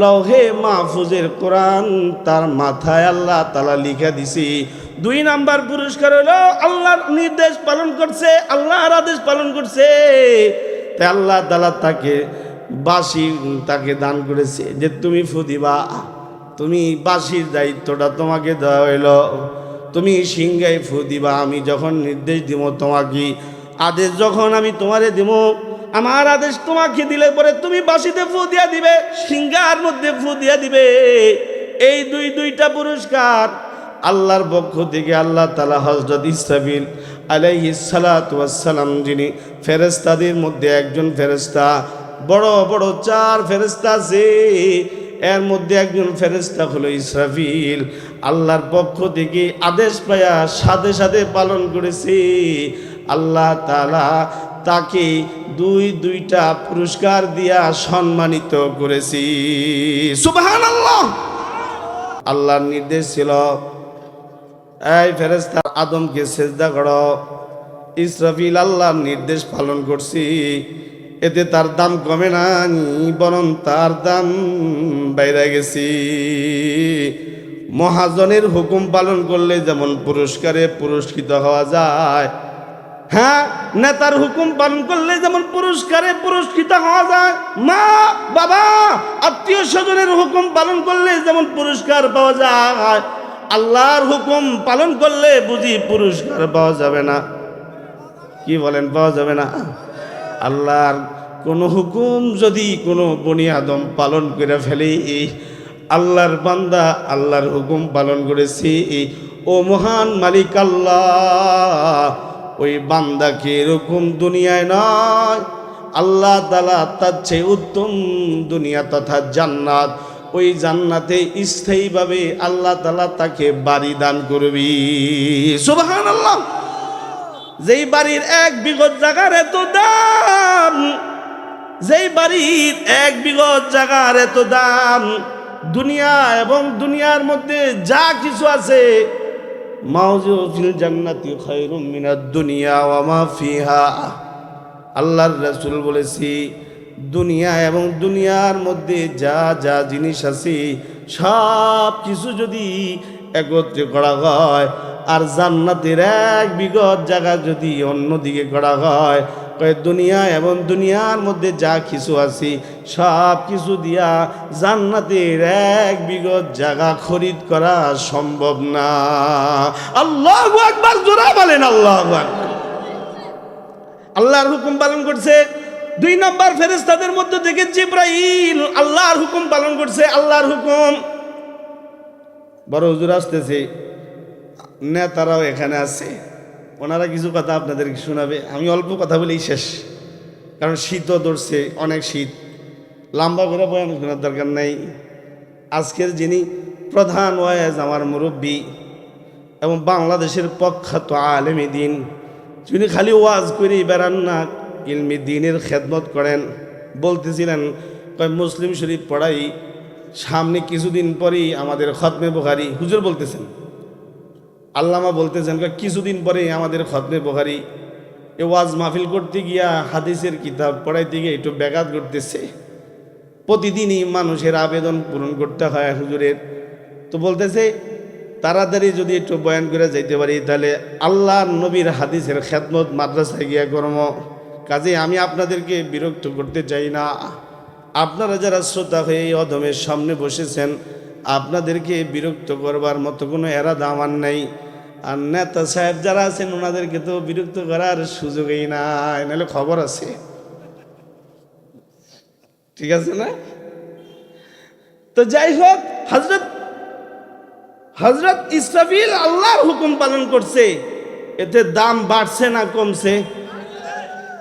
লৌহে মাহফুজের কোরআন তার মাথায় আল্লাহ তাআলা লিখে দিছি। দুই নাম্বার পুরস্কার হলো আল্লাহর নির্দেশ পালন করছে, আল্লাহর আদেশ পালন করছে। তাই আল্লাহ তাআলা তাকে বাঁশি তাকে দান করেছে যে তুমি ফু দিবা, তুমি বাঁশির দায়িত্বটা তোমাকে দেওয়া হইল, তুমি সিংহায় ফু দিবা। আমি যখন নির্দেশ দিব তোমাকে, আদেশ যখন আমি তোমারে দিব, আমার আদেশ তোমাকে দিলে পরে তুমি বাঁশিতে ফু দিয়া দিবে, সিংহার মধ্যে ফু দিয়া দিবে। এই দুইটা পুরস্কার আল্লাহর পক্ষ থেকে আল্লাহ তাআলা হযরত ইসরাফিল আলাইহিস সালাতু ওয়াস সালাম, যিনি ফেরেশতাদের মধ্যে একজন ফেরেশতা, বড় বড় 4 ফেরেশতা আছে, এর মধ্যে একজন ফেরেশতা হলো ইসরাফিল। আল্লাহর পক্ষ থেকে আদেশ পায়া সাথে সাথে পালন করেছে। আল্লাহ তাআলা তাকে দুইটা পুরস্কার দিয়া সম্মানিত করেছি। সুবহানাল্লাহ। আল্লাহর নির্দেশ ছিল, এই ফেরেশতা আদমকে সেজদা করো। ইসরাফিল আল্লাহর নির্দেশ পালন করছি, এতে তার দাম কমে নাই, বরং তার দাম বাইরে গেছি। মহাজনের হুকুম পালন করলে যেমন পুরস্কারে পুরস্কৃত হওয়া যায়, হ্যাঁ, নেতার হুকুম পালন করলে যেমন পুরস্কারে পুরস্কৃত হওয়া যায়, মা বাবা আত্মীয় স্বজনের হুকুম পালন করলে যেমন পুরস্কার পাওয়া যায়, আল্লাহর হুকুম পালন করলে বুঝি পুরস্কার পাওয়া যাবে না? কি বলেন, পাওয়া যাবে না? আল্লাহর কোনো হুকুম যদি কোনো বনি আদম পালন করে ফেলে, আল্লাহর বান্দা আল্লাহর হুকুম পালন করেছি, ও মহান মালিক আল্লাহ ওই বান্দাকে এরকম দুনিয়ায় নয়, আল্লাহ তাআলা তার চেয়ে উত্তম দুনিয়া তথা জান্নাত, ওই জান্নাতে স্থায়ীভাবে আল্লাহ তাআলা তাকে বাড়ি দান করবি। সুবহানাল্লাহ। যেই বাড়ির 1 বিঘত জায়গার এত দাম, যেই বাড়ির 1 বিঘত জায়গার এত দাম, দুনিয়া এবং দুনিয়ার মধ্যে যা কিছু আছে, মাউজু ফিল জান্নাতি খায়রুম মিনাদ দুনিয়া ওয়া মা ফিহা। আল্লাহর রাসূল বলেছি, দুনিয়া এবং দুনিয়ার মধ্যে যা যা জিনিস আছে সব কিছু যদি একত্রে করা হয়, আর জান্নাতের 1 বিঘত জায়গা যদি অন্যদিকে করা হয়, দুনিয়া এবং দুনিয়ার মধ্যে যা কিছু আছে সব কিছু দিয়া জান্নাতের 1 বিঘত জায়গা খরিদ করা সম্ভব না। আল্লাহু আকবার, জোরে বলেন আল্লাহু আকবার। আল্লাহর হুকুম পালন করছে। 2 নম্বর ফেরেশতাদের মধ্যে থেকে জিবরাইল আল্লাহর হুকুম পালন করছে। আল্লাহর হুকুম। বড় হুজুর আসতেছে, নেতারাও এখানে আছে, ওনারা কিছু কথা আপনাদেরকে শোনাবে। আমি অল্প কথা বলেই শেষ, কারণ শীতও ধরছে, অনেক শীত, লম্বা করে বয়ান শোনার দরকার নাই। আজকের যিনি প্রধান ওয়াইজ আমার মুরব্বী এবং বাংলাদেশের প্রখ্যাত আলেমে দ্বীন, যিনি খালি ওয়াজ করেই বেড়ান না, ইলমি দ্বীনের খেদমত করেন, বলতেছিলেন মুসলিম শরীফ পড়াই, সামনে কিছুদিন পরেই আমাদের খতমে বুখারী, হুজুর বলতেছেন, আল্লামা বলতেছেন কিছুদিন পরেই আমাদের খতমে বুখারী। এ ওয়াজ মাহফিল করতে গিয়া হাদিসের কিতাব পড়াইতে গিয়ে একটু ব্যাঘাত ঘটতেছে। প্রতিদিনই মানুষের আবেদন পূরণ করতে হয় হুজুরের। তো বলতেছে তাড়াতাড়ি যদি একটু বয়ান করে যাইতে পারি, তাহলে আল্লাহর নবীর হাদিসের খেদমত মাদ্রাসায় গিয়া কর্ম। কাজে আমি আপনাদেরকে বিরক্ত করতে চাই না। আপনারা যারা শ্রোতা হয়ে এই অধমের সামনে বসেছেন, আপনাদেরকে বিরক্ত করবার মতো কোনো এরাদা আমার নাই। আর নেতা সাহেব যারা আছেন, ওনাদেরকে তো বিরক্ত করার সুযোগই নাই, নাহলে খবর আছে। ঠিক আছে না? তো যাই হোক, হযরত ইসরাফিল আল্লাহর হুকুম পালন করছে। এতে দাম বাড়ছে না কমছে?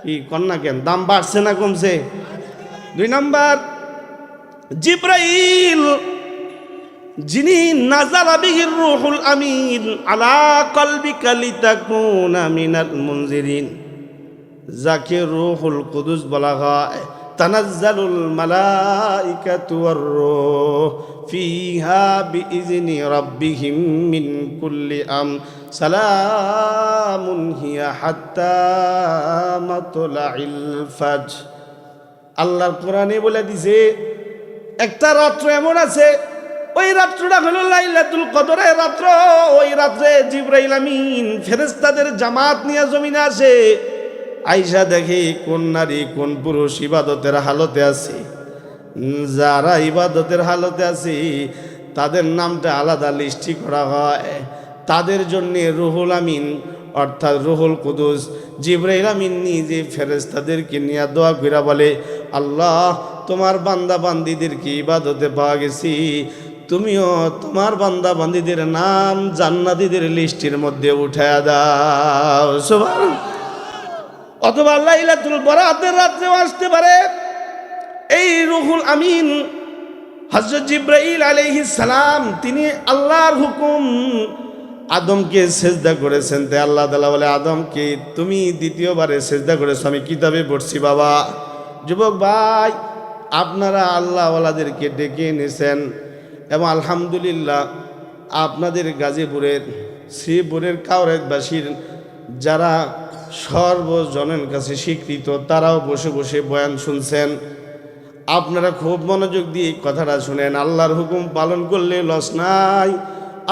কি কন্যা কেন, দাম বাড়ছে না কমছে? 2 নম্বর, জিবরাইল যিনি নাযালা বিহির রূহুল আমিন আলা কলবিকা লিতাকুনা মিনাল মুনজিরিন, যাকে রূহুল কুদুস বলা হয়। তানাজ্জালুল মালাইকাতু ওয়ার রূহ ফিহা বিইজনি রাব্বিহিম মিন কুল্লি সালামুন হিয়া হাত্তা মাতলাইল ফাজর। আল্লাহর কোরআনে বলে দিছে, একটা রাত্র এমন আছে, ওই রাত্রটা হলো লাইলাতুল কদরের রাত্র। ওই রাত্রে জিবরাইল আমিন ফেরেশতাদের জামাত নিয়ে জমিনে আসে, আইসা দেখে কোন নারী কোন পুরুষ ইবাদতের হালতে আছে। যারা ইবাদতের হালতে আছে তাদের নামটা আলাদা লিস্টি করা হয়। তাদের জন্য রুহুল আমিন অর্থাৎ রুহুল কুদুস জিবরাইল আমিন নিজে ফেরেশতাদেরকে নিয়ে দোয়া কইরা বলে, আল্লাহ তোমার বান্দা বান্দীদেরকে ইবাদতে পাওয়া গেছি, তুমিও তোমার বান্দা বান্দীদের নাম জান্নাতীদের লিস্টের মধ্যে উঠায়া দাও। সুবহানাল্লাহ। অথবা লাইলাতুল বরাতের রাত্রেও আসতে পারে। এই রুহুল আমিন হযরত জিবরাইল আলাইহিস সালাম, তিনি আল্লাহর হুকুম আদমকে সেজদা করেছেন। তাই আল্লাহ তাআলা বলে, আদমকে তুমি দ্বিতীয়বারে সেজদা করেছো, আমি কিতাবে পড়ছি। বাবা যুবক ভাই, আপনারা আল্লাহওয়ালাদেরকে ডেকে এনেছেন এবং আলহামদুলিল্লাহ আপনাদের গাজীপুরের শ্রীপুরের কাউরাইবাসীর যারা সর্বজনের কাছে স্বীকৃত, তারাও বসে বসে বয়ান শুনছেন। আপনারা খুব মনোযোগ দিয়ে কথাটা শুনেন। আল্লাহর হুকুম পালন করলে লস নাই।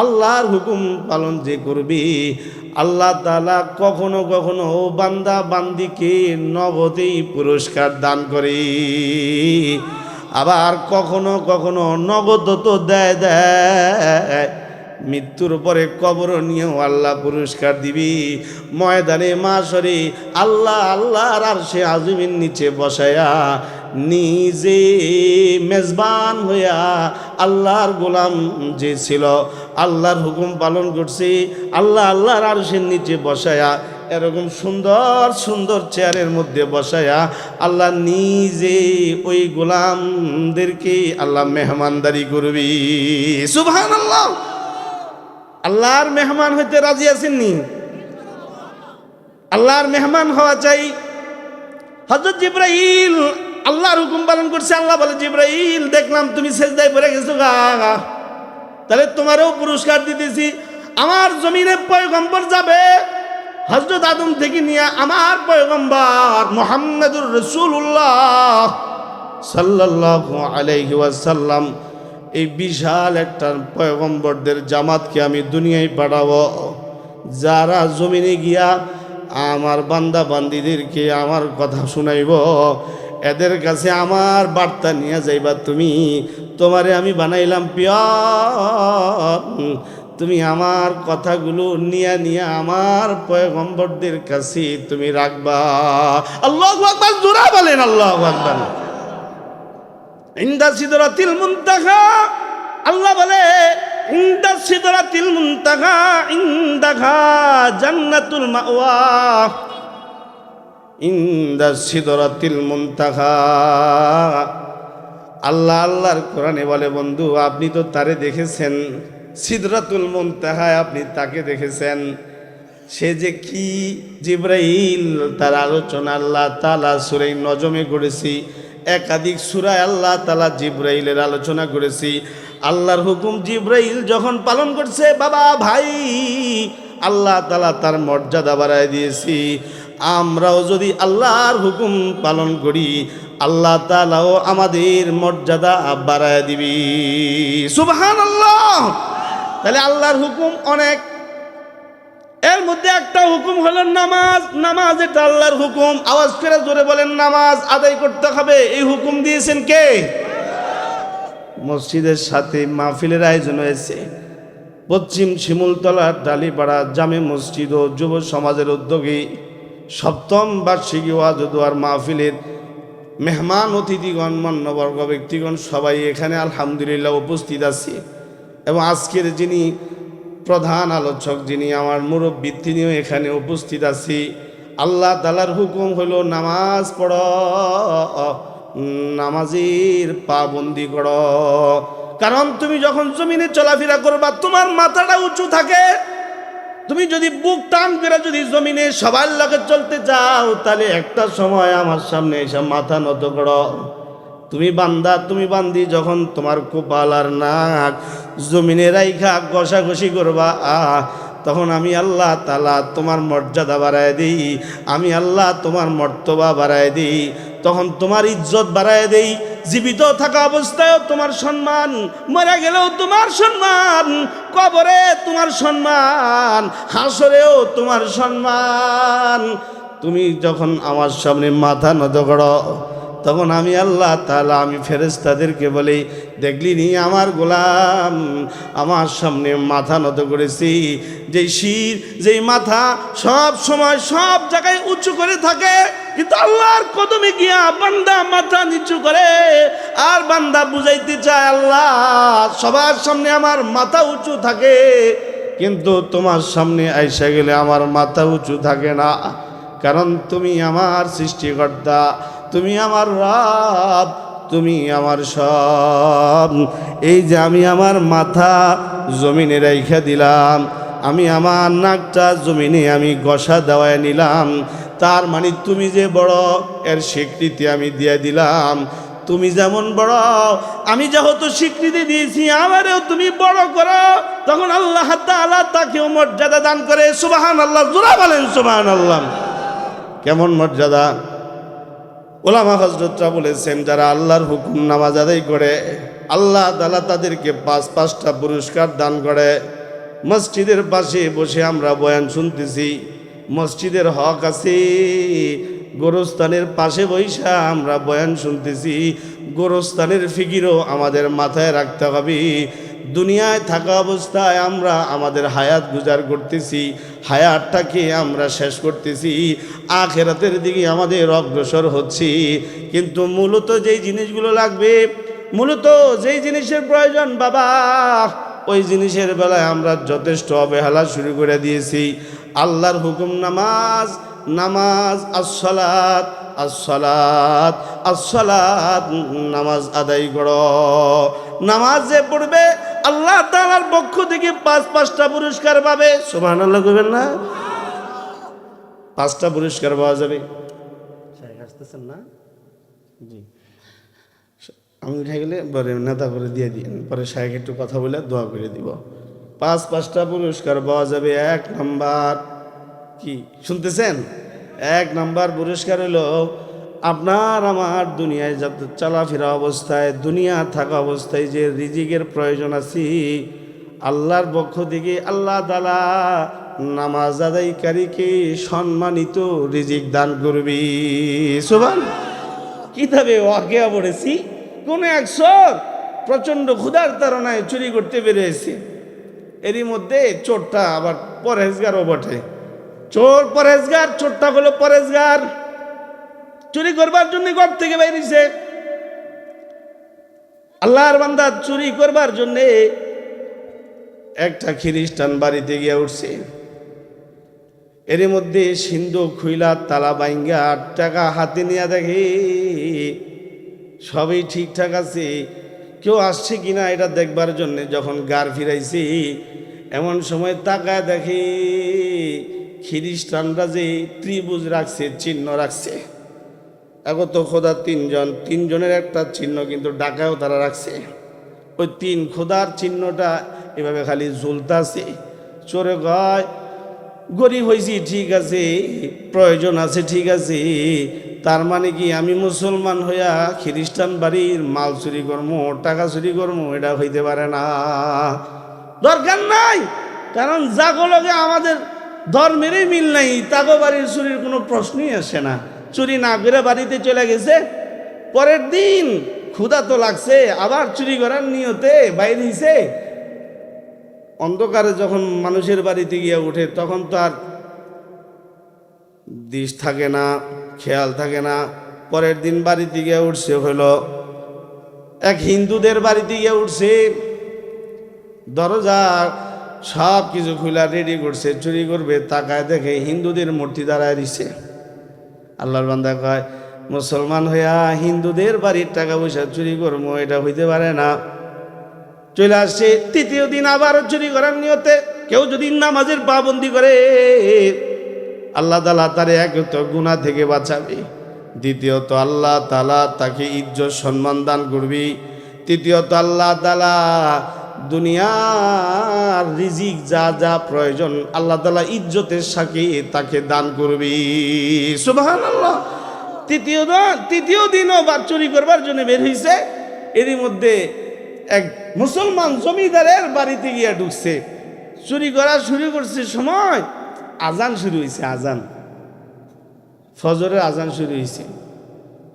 আল্লাহর হুকুম পালন যে করবি, আল্লাহ তাআলা কখনো কখনো বান্দা বান্দিকে নগদেই পুরস্কার দান করে, আবার কখনো কখনো নগদ তো দেয়। মৃত্যুর পরে কবর নিয়েও আল্লাহ পুরস্কার দিবি। ময়দানে মাশরে আল্লাহ আল্লাহর আরশে আজিমের নিচে বসায়া নিজে মেজবান হইয়া আল্লাহর গোলাম যে ছিল, আল্লাহর হুকুম পালন করছে, আল্লাহ আল্লাহর আরশের নিচে বসায়া এরকম সুন্দর সুন্দর চেয়ারের মধ্যে বসায়া আল্লাহ নিজে ওই গোলামদেরকে আল্লাহ মেহমানদারি করবি। সুবহানাল্লাহ। আল্লাহর মেহমান হইতে রাজি আছেননি? আল্লাহর মেহমান হওয়া চাই। হযরত জিবরাইল আল্লাহর হুকুম পালন করছে। আল্লাহ বলে, জিবরাইল দেখলাম তুমি সেজদায় পড়ে গেছো গা, তাহলে তোমারও পুরস্কার দিতেছি। আমার জমিনে পয়গম্বর যাবে, হযরত আদম থেকে নিয়ে আমার পয়গম্বর মুহাম্মদুর রাসূলুল্লাহ সাল্লাল্লাহু আলাইহি ওয়াসাল্লাম, এই বিশাল একটা পয়গম্বরদের জামাতকে আমি দুনিয়ায় পাঠাবো, যারা জমিনে গিয়া আমার বান্দা বান্দিদেরকে আমার কথা শুনাইব, এদের কাছে আমার বার্তা নিয়ে যাইবা। তোমারে আমি বানাইলাম পিয়র, তুমি আমার কথাগুলো নিয়ে আমার পয়গম্বরদের কাছে তুমি রাখবা। আল্লাহু আকবার, জোরে বলেন আল্লাহু আকবার। ইনদা সিদরাতিল মুনতাহা, আল্লাহ বলে ইনদা সিদরাতিল মুনতাহা ইনদাহা জান্নাতুল মাওয়া। ইনদা সিদরাতিল মুনতাহা, আল্লাহ আল্লাহর কোরআনে বলে, বন্ধু আপনি তো তারে দেখেছেন, সিদরাতুল মুনতাহায় আপনি তাকে দেখেছেন। সে যে কি জিবরাইল, তার আলোচনা আল্লাহ তাআলা সূরা নজমে করেছি, একাধিক সূরায় আল্লাহ তাআলা জিবরাইলের আলোচনা করেছি। আল্লাহর হুকুম জিবরাইল যখন পালন করছে, বাবা ভাই, আল্লাহ তাআলা তার মর্যাদা বাড়ায় দিয়েছি। আমরাও যদি আল্লাহর হুকুম পালন করি, আল্লাহ তাআলাও আমাদের মর্যাদা বাড়ায় দিবি। সুবহানাল্লাহ। তাহলে আল্লাহর হুকুম অনেক, এর মধ্যে একটা হুকুম হলো নামাজ। নামাজ এটা আল্লাহর হুকুম। আওয়াজ করে জোরে বলেন, নামাজ আদায় করতে হবে। এই হুকুম দিয়েছেন কে? মসজিদের সাথে মাহফিলের আয়োজন হয়েছে। পশ্চিম শিমুলতলা ডালিপাড়া জামে মসজিদ ও যুব সমাজের উদ্যোগে ৭ম বার্ষিকী ওয়াজ ও দোয়ার মাহফিলের মেহমান অতিথিগণ, মান্যবর্গ ব্যক্তিগণ সবাই এখানে আলহামদুলিল্লাহ উপস্থিত আছে। এবং আজকের যিনি প্রধান আলোচক, যিনি আমার মুরব্বী, তিনিও এখানে উপস্থিত আছি। আল্লাহ তাআলার হুকুম হলো নামাজ পড়ো, নামাজের পাবন্দি করো। কারণ তুমি যখন জমিনে চলাফেরা করবা, তোমার মাথাটা উঁচু থাকে। তুমি যদি বুক টান করে যদি জমিনে সবার লগে চলতে চাও, তাহলে একটা সময় আমার সামনে এসে মাথা নত করো। তুমি বান্দা, তুমি বান্দি যখন তোমার কপাল আর নাক জমিনে রাইখা ঘষাঘষি করবা, তখন আমি আল্লাহ তাআলা তোমার মর্যাদা বাড়ায় দিই, আমি আল্লাহ তোমার মর্তবা বাড়ায় দিই, তখন তোমার ইজ্জত বাড়ায় দেই। জীবিত থাকা অবস্থায়ও তোমার সম্মান, মরে গেলেও তোমার সম্মান, কবরে তোমার সম্মান, হাসরেও তোমার সম্মান। তুমি যখন আমার সামনে মাথা নত করো, তখন আমি আল্লাহ তাআলা, আমি ফেরেশতাদেরকে বলি, দেখলি নি আমার গোলাম আমার সামনে মাথা নত করেছি। যেই শির, যেই মাথা সব সময় সব জায়গায় উঁচু করে থাকে, কিন্তু আল্লাহর কদমে গিয়া বান্দা মাথা নিচু করে। আর বান্দা বুঝাইতে চায়, আল্লাহ সবার সামনে আমার মাথা উঁচু থাকে, কিন্তু তোমার সামনে আইসা গেলে আমার মাথা উঁচু থাকে না। কারণ তুমি আমার সৃষ্টিকর্তা, তুমি আমার রব, তুমি আমার সব। এই যে আমি আমার মাথা জমিনে রাইখা দিলাম, আমি আমার নাকটা জমিনে আমি ঘষা দেওয়ায় নিলাম, তার মানে তুমি যে বড় এর স্বীকৃতি আমি দিয়ে দিলাম। তুমি যেমন বড়, আমি যেহেতু স্বীকৃতি দিয়েছি, আমারও তুমি বড় করো, তখন আল্লাহ তাআলা তাকেও মর্যাদা দান করে। সুবহানাল্লাহ, জোরে বলেন সুবহানাল্লাহ। কেমন মর্যাদা! ওলামা হযরতরা বলেছেন, যারা আল্লাহর হুকুম নামাজ আদায় করে, আল্লাহ তাআলা তাদেরকে ৫টা পুরস্কার দান করে। মসজিদের পাশে বসে আমরা বয়ান শুনতেছি, মসজিদের হক আছে। গোরস্থানের পাশে বৈশা আমরা বয়ান শুনতেছি, গোরস্থানের ফিকিরও আমাদের মাথায় রাখতে হবে। দুনিয়ায় থাকা অবস্থায় আমরা আমাদের হায়াত গুজার করতেছি, হায়াতটাকে আমরা শেষ করতেছি, আখিরাতের দিকে আমাদের অগ্রসর হচ্ছি। কিন্তু মূলত যেই জিনিসগুলো লাগবে, মূলত যেই জিনিসের প্রয়োজন বাবা, ওই জিনিসের বেলায় আমরা যথেষ্ট অবহেলা শুরু করে দিয়েছি। আল্লাহর হুকুম নামাজ, নামাজ, আসসালাত, আসসালাত, আসসালাত, নামাজ আদায় করো। নামাজ যে পড়বে আল্লাহ তাআলার পক্ষ থেকে পাঁচটা পুরস্কার পাবে। সুবহানাল্লাহ কইবেন না? পাঁচটা পুরস্কার পাওয়া যাবে। আসতেছেন না? জি, আমি উঠে গেলে পরে নেতা করে দিয়ে দিন, পরে সাহেব একটু কথা বলে দোয়া করে দিব। পাঁচটা পুরস্কার পাওয়া যাবে। এক নাম্বার কি শুনতেছেন? এক নাম্বার পুরস্কার হলো আপনার আমার দুনিয়ায় যত চলাফেরা অবস্থায়, দুনিয়া থাকা অবস্থায় যে রিজিকের প্রয়োজন আছে, আল্লাহর পক্ষ থেকে আল্লাহ তাআলা নামাজ আদায়কারীকে সম্মানিত রিজিক দান করবি। সুবহানাল্লাহ। কিতাবে ওয়াকিয়া পড়েছি, কোন এক চোর প্রচণ্ড ক্ষুধার তাড়নায় চুরি করতে বেরিয়েছে। এরই মধ্যে চোরটা আবার পরহেজগারও বটে। চোর পরহেজগার, চোরটা হলো পরহেজগার। চুরি করবার জন্য ঘর থেকে বেরিয়েছে। আল্লাহর বান্দা চুরি করবার জন্যে একটা খ্রিস্টান বাড়িতে গিয়ে উঠছে। এর মধ্যে সিন্ধু খুইলা তালা বাইঙ্গা 8 টাকা হাতে নিয়ে দেখে সবই ঠিকঠাক আছে, কেউ আসছে কিনা এটা দেখবার জন্যে যখন গার ফিরাইছি, এমন সময় তাকায় দেখে খ্রিস্টানরা যে ত্রিভুজ রাখছে, চিহ্ন রাখছে। এখন তো খোদা তিনজনের একটা চিহ্ন কিন্তু ডাকাও তারা রাখছে। ওই 3 খোদার চিহ্নটা এভাবে খালি ঝুলতাছে। চোরে কয়, গরিব হয়েছি ঠিক আছে, প্রয়োজন আছে ঠিক আছে, তার মানে কি আমি মুসলমান হইয়া খ্রিস্টান বাড়ির মাল চুরি করবো, টাকা চুরি করবো? এটা হইতে পারে না, দরকার নাই। কারণ যাগুলোকে আমাদের ধর্মেরই মিল নাই, তাগো বাড়ির চুরির কোনো প্রশ্নই আসে না। চুরি না করে বাড়িতে চলে গেছে, পরের দিন ক্ষুধা তো লাগছে, আবার চুরি করার নিয়তে বাইরে হইছে। অন্ধকারে যখন মানুষের বাড়িতে গিয়ে উঠে তখন তো আর দিশ থাকে না, খেয়াল থাকে না। পরের দিন বাড়িতে গিয়ে উঠছে হলো এক হিন্দুদের বাড়িতে গিয়ে উঠছে, দরজা সব কিছু খুলা রেডি করছে, চুরি করবে। তাকায় দেখে হিন্দুদের মূর্তি দাঁড়ায় দিছে। আল্লাহর বান্দা কয়, মুসলমান হইয়া হিন্দুদের বাড়ির টাকা পয়সা চুরি করবো, এটা হইতে পারে না। চলে আসছে তৃতীয় দিন আবারও চুরি করার নিয়তে। কেউ যদি নামাজের পাবন্দি করে আল্লাহ তাআলা তারে এক তো গুনাহ থেকে বাঁচাবে, দ্বিতীয়ত আল্লাহ তাআলা তাকে ইজ্জত সম্মান দান করবি, তৃতীয়ত আল্লাহ তাআলা দুনিয়ার রিজিক যা যা প্রয়োজন আল্লাহ তাআলা ইজ্জতের সাথে তাকে দান করবি। সুবহানাল্লাহ। তৃতীয় দিনও বা চুরি করবার জন্য বের হয়েছে। এরই মধ্যে এক মুসলমান জমিদারের বাড়িতে গিয়ে ঢুকছে, চুরি করা শুরু করছে। সময় আজান শুরু হয়েছে, আজান, ফজরের আজান শুরু হয়েছে।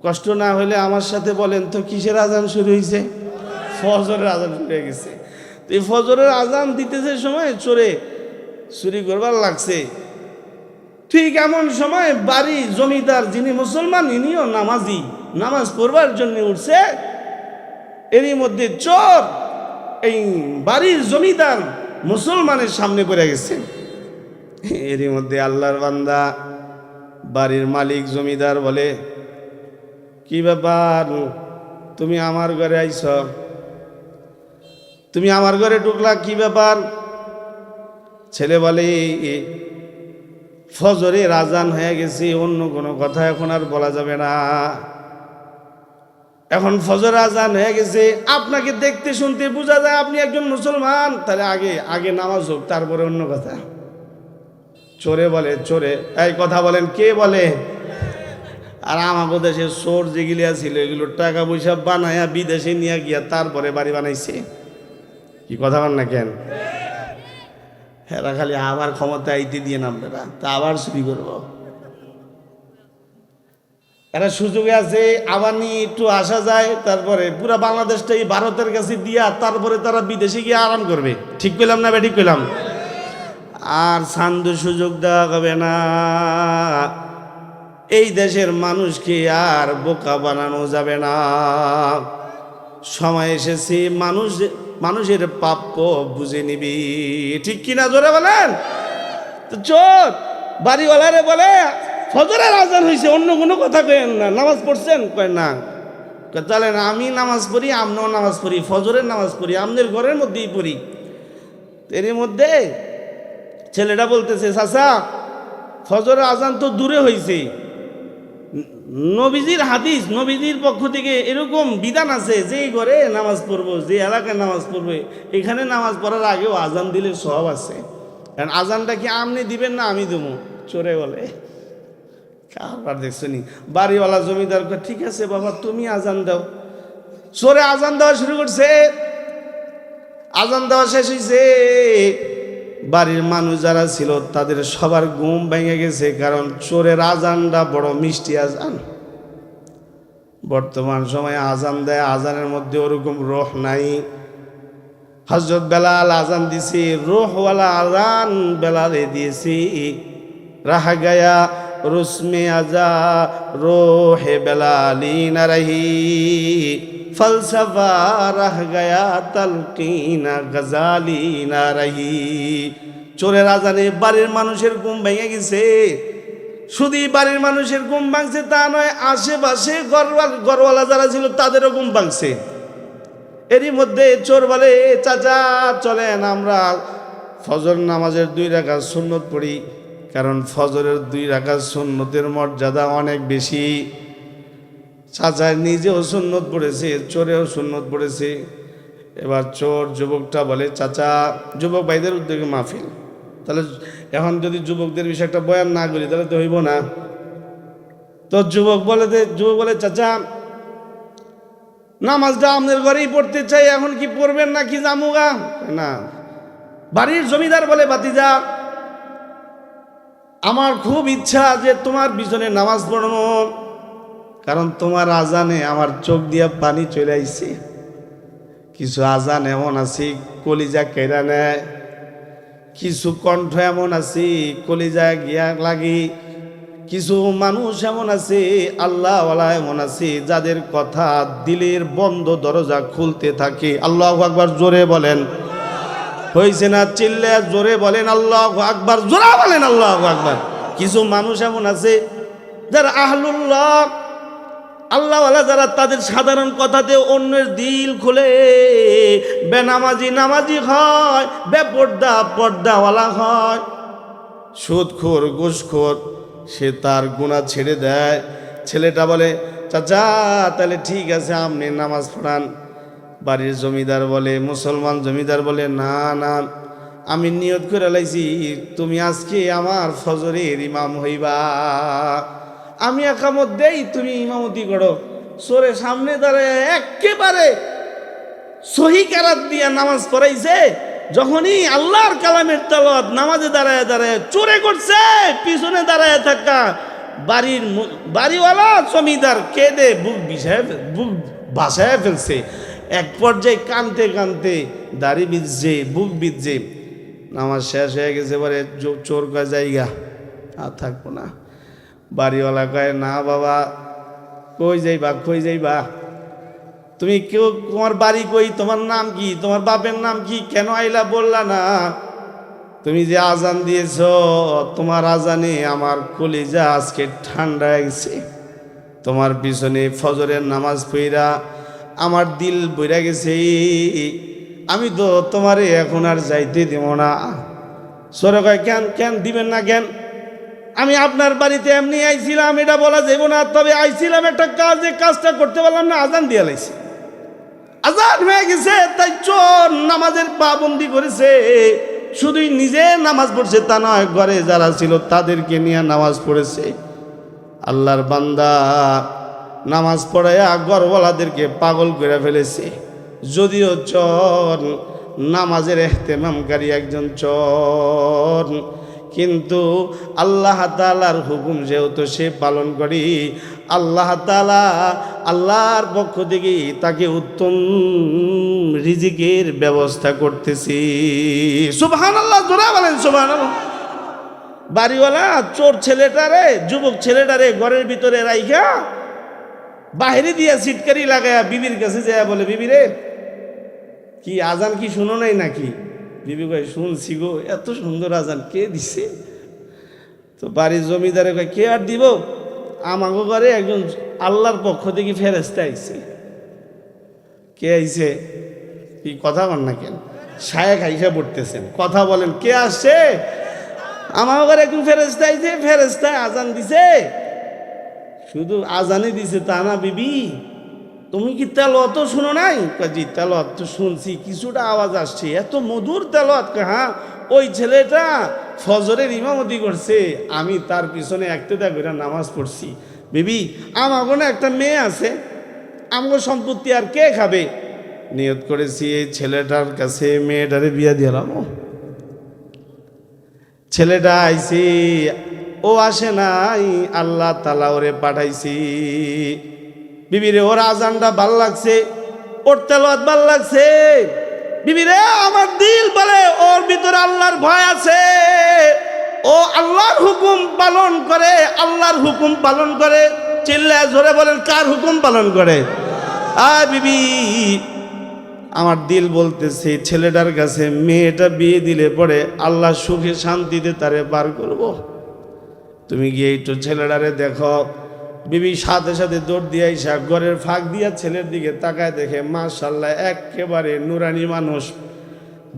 কষ্ট না হলে আমার সাথে বলেন তো কিসের আজান শুরু হয়েছে? ফজরের আজান শুরু হয়ে গেছে। তো এই ফজরের আজান দিতেছে সময় চোরে চুরি করবার লাগছে। ঠিক এমন সময় বাড়ি জমিদার যিনি মুসলমান, ইনিও নামাজি, নামাজ পড়বার জন্য উঠছে। এরই মধ্যে চোর এই বাড়ির জমিদার মুসলমানের সামনে পড়ে গেছে। এরই মধ্যে আল্লাহর বান্দা বাড়ির মালিক জমিদার বলে, কি ব্যাপার, তুমি আমার ঘরে আইছ, তুমি আমার ঘরে ঢুকলা, কি ব্যাপার? ছেলে বলে, ফজরের আজান হয়ে গেছে, অন্য কোনো কথা এখন আর বলা যাবে না, এখন ফজর আজান হয়ে গেছে। আপনাকে দেখতে শুনতে বোঝা যায় আপনি একজন মুসলমান, তাহলে আগে নামাজ হোক, তারপরে অন্য কথা। চোরে বলে, চোরে এই কথা বলেন, কে বলে? আর আমাদের দেশে চোর যেগুলি ছিল এগুলো টাকা পয়সা বানায়া বিদেশে নিয়ে গিয়া তারপরে বাড়ি বানাইছে। কি কথা বল না কেন? হেরা খালি আবার ক্ষমতা আইতে দিয়ে নামবে না, তা আবার চুরি করব। একটা সুযোগে আছে, আবার নিয়ে একটু আসা যায়, তারপরে পুরা বাংলাদেশটাই ভারতের কাছে দিয়া তারপরে তারা বিদেশে গিয়ে আরাম করবে। ঠিক কইলাম না ঠিক কইলাম? আর সান্দ সুযোগ দেওয়া হবে না। এই দেশের মানুষকে আর বোকা বানানো যাবে না। সময় এসেছে মানুষের প্রাপ্য বুঝে নিবি। ঠিক কিনা জোরে বলেন? তো চোর বাড়িওয়ালারে বলে ফজরের আজান হয়েছে, অন্য কোনো কথা কেন না, নামাজ পড়ছেন? কয় না। তাহলে আমি নামাজ পড়ি, আমরাও নামাজ পড়ি, ফজরের নামাজ পড়ি, আমাদের ঘরের মধ্যেই পড়ি। এর মধ্যে ছেলেটা বলতেছে, চাচা ফজরের আজান তো দূরে হয়েছে, নবীজির হাদিস, নবীজির পক্ষ থেকে এরকম বিধান আছে যে ঘরে নামাজ পড়বো, যে এলাকায় নামাজ পড়বে, এখানে নামাজ পড়ার আগেও আজান দিলে সব আছে। কারণ আজানটা কি আপনি দিবেন না আমি দেবো? চোরে বলে। কারবার দেখছো নি? বাড়িওয়ালা জমিদার ঠিক আছে বাবা তুমি আজান দাও। চোরে আজান দেওয়া শুরু করছে। আজান দেওয়া শেষ হয়েছে, বাড়ির মানুষ যারা ছিল তাদের সবার ঘুম ভেঙে গেছে, কারণ চোরের আজানটা বড় মিষ্টি আজান। বর্তমান সময়ে আজান দেয়, আজানের মধ্যে ওরকম রোহ নাই। হযরত বেলাল আজান দিছে, রোহওয়ালা আজান বেলালে দিয়েছি। রাহা গায়া রুসমে আজা রোহে বেলালি না রহি, ফলসফা রাহ গয়া তালকিনা গজালি না রহি। চোরের আজানে বাড়ির মানুষের ঘুম ভেঙে গেছে। শুধু বাড়ির মানুষের ঘুম ভাঙছে তা নয়, আশেপাশে ঘরওয়ালা যারা ছিল তাদেরও ঘুম ভাঙছে। এরই মধ্যে চোর বলে, চাচা চলেন আমরা ফজর নামাজের 2 রাকাত সুন্নত পড়ি, কারণ ফজরের 2 রাকাত সুন্নতের মর্যাদা অনেক বেশি। চাচা নিজেও সুন্নত পড়েছে, চোরেও সুন্নত পড়েছে। এবার চোর যুবকটা বলে, চাচা, যুবক ভাইদের উদ্যোগে মাহফিল, তাহলে এখন যদি যুবকদের বিষয়ে একটা বয়ান না করি তাহলে তো হইব না। তো যুবক বলে চাচা নামাজটা আমাদের ঘরেই পড়তে চাই, এখন কি পড়বেন না কি জামুগা? না। বাড়ির জমিদার বলে, ভাতিজা আমার খুব ইচ্ছা যে তোমার পিছনে নামাজ পড়ানো, কারণ তোমার আজানে আমার চোখ দিয়া পানি চলে আইছে। কিছু আজান এমন আছে কলিজা কেড়া নেয়, কিছু কণ্ঠ এমন আছে কলিজা গিয়া লাগি, কিছু মানুষ এমন আছে আল্লাহওয়ালা এমন আছে যাদের কথা দিলের বন্ধ দরজা খুলতে থাকে। আল্লাহু আকবার জোরে বলেন। হয়েছে না? চিল্লে জোরে বলেন আল্লাহু আকবার, জোরে বলেন আল্লাহু আকবার। কিছু মানুষ এমন আছে যারা আহলুল্লাহ, আল্লাহওয়ালা যারা, তাদের সাধারণ কথাতে অন্যের দিল খুলে। বেনামাজি নামাজি হয়, বেপর্দা পর্দাওয়ালা হয়, সুদখোর ঘুষখোর সে তার গুনাহ ছেড়ে দেয়। ছেলেটা বলে, চাচা তাহলে ঠিক আছে আপনি নামাজ পড়ান। বাড়ির জমিদার বলে, মুসলমান জমিদার বলে, না না, আমি নিয়ত করে লাইছি তুমি আজকে আমার ফজরের ইমাম হইবা, আমি একামত দেই, তুমি ইমামতি করো। সোরে সামনে দাঁড়ায় একেবারে সহি কেরাত দিয়া নামাজ পড়াইছে। যখনই আল্লাহর কালামের তেলাওয়াত নামাজে দাঁড়ায় দাঁড়ায় চোরে করছে, পিছনে দাঁড়ায় থাকা বাড়িওয়ালা জমিদার কেঁদে বুক ভাসায় ফেলছে। এক পর্যায়ে কানতে কানতে দাড়ি বিঁধছে, বুক বিঁধছে। নামাজ শেষ হয়ে গেছে, পরে চোর কয় জায়গা আর থাকবো না। বাড়িওয়ালা কয়, না বাবা, কই যাইবা? তুমি কেউ, তোমার বাড়ি কই, তোমার নাম কি, তোমার বাপের নাম কি, কেন আইলা বললা না? তুমি যে আজান দিয়েছ, তোমার আজানে আমার কলিজা আজকে ঠান্ডা গেছে। তোমার পিছনে ফজরের নামাজ পড়া আমার দিল বইরা গেছে। আমি তো তোমারে এখন আর যাইতে দেব না। সরে কয়, কেন দিবেন না কেন? আমি আপনার বাড়িতে এমনি আইছিলাম, এটা বলা যাব না, তবে আইছিলাম একটা কাজটা করতে পারলাম না, আজান দিয়ে লাইছি। আজান হয়ে গেছে তাই চোর নামাজের পাবন্দি করেছে। শুধুই নিজে নামাজ পড়ছে তা নয়, ঘরে যারা ছিল তাদেরকে নিয়ে নামাজ পড়েছে। আল্লাহর বান্দা নামাজ পড়াইয়া ঘরওয়ালাদেরকে পাগল করে ফেলেছে। যদিও চোর নামাজের ইহতেমামকারী একজন চোর, কিন্তু আল্লাহ তাআলার হুকুম যেহেতু সে পালন করি, আল্লাহ তাআলা আল্লাহর পক্ষ থেকে তাকে উত্তম রিজিকের ব্যবস্থা করতেছি। সুবহানাল্লাহ, জোরে বলেন সুবহানাল্লাহ। বাড়িওয়ালা চোর ছেলেটারে, যুবক ছেলেটারে ঘরের ভিতরে রাইখা বাহিরে দিয়া সিটকারি লাগায়া বিবির কাছে যায় বলে, বিবি রে, কি আজান কি শুনো নাই নাকি? বিবি কয়, শুনছি গো, এত সুন্দর আজান কে দিছে? তো বাড়ির জমিদারে কয়, কে আর দিব, আমাগো ঘরে একজন আল্লাহর পক্ষ থেকে ফেরেশতা আইছে। কে আইছে? কি কথা বল না কেন? শায়েখ আইসা পড়তেছেন, কথা বলেন, কে আসছে? আমার ঘরে একজন ফেরেশতা আইছে, ফেরেশতা আজান দিছে। শুধু আজানই দিছে তা না, বিবি তুমি কি তেলাওয়াত শুনো নাই? জি তেলাওয়াত তো শুনছি, কিছুটা আওয়াজ আসছে, এত মধুর তেলাওয়াত। হ্যাঁ, ওই ছেলেটা ফজরের ইমামতি করছে, আমি তার পিছনে একতেদা করে নামাজ পড়ছি। বিবি আমাগো না একটা মেয়ে আছে, আমগো সম্পত্তি আর কে খাবে? নিয়ত করেছি এই ছেলেটার কাছে মেয়েটারে বিয়া দিলাম। ছেলেটা আইছি, ও আসে নাই, আল্লাহ তাআলা ওরে পাঠাইছি। বিবিরে ওর আজানটা ভাল লাগছে, ওর তেলাওয়াত ভাল লাগছে। বিবিরে আমার দিল বলে ওর ভিতরে আল্লাহর ভয় আছে, ও আল্লাহর হুকুম পালন করে, আল্লাহর হুকুম পালন করে। চিল্লায় জোরে বলেন, কার হুকুম পালন করে? বিবি আমার দিল বলতেছে ছেলেটার কাছে মেয়েটা বিয়ে দিলে পরে আল্লাহ সুখে শান্তিতে তারে পার করব। তুমি গিয়ে একটু ছেলেটারে দেখো। বিবি সাথে সাথে দৌড় দিয়ে আইসা ঘরের ফাঁক দিয়া ছেলের দিকে তাকায়, দেখে মাশাআল্লাহ একেবারে নুরানি মানুষ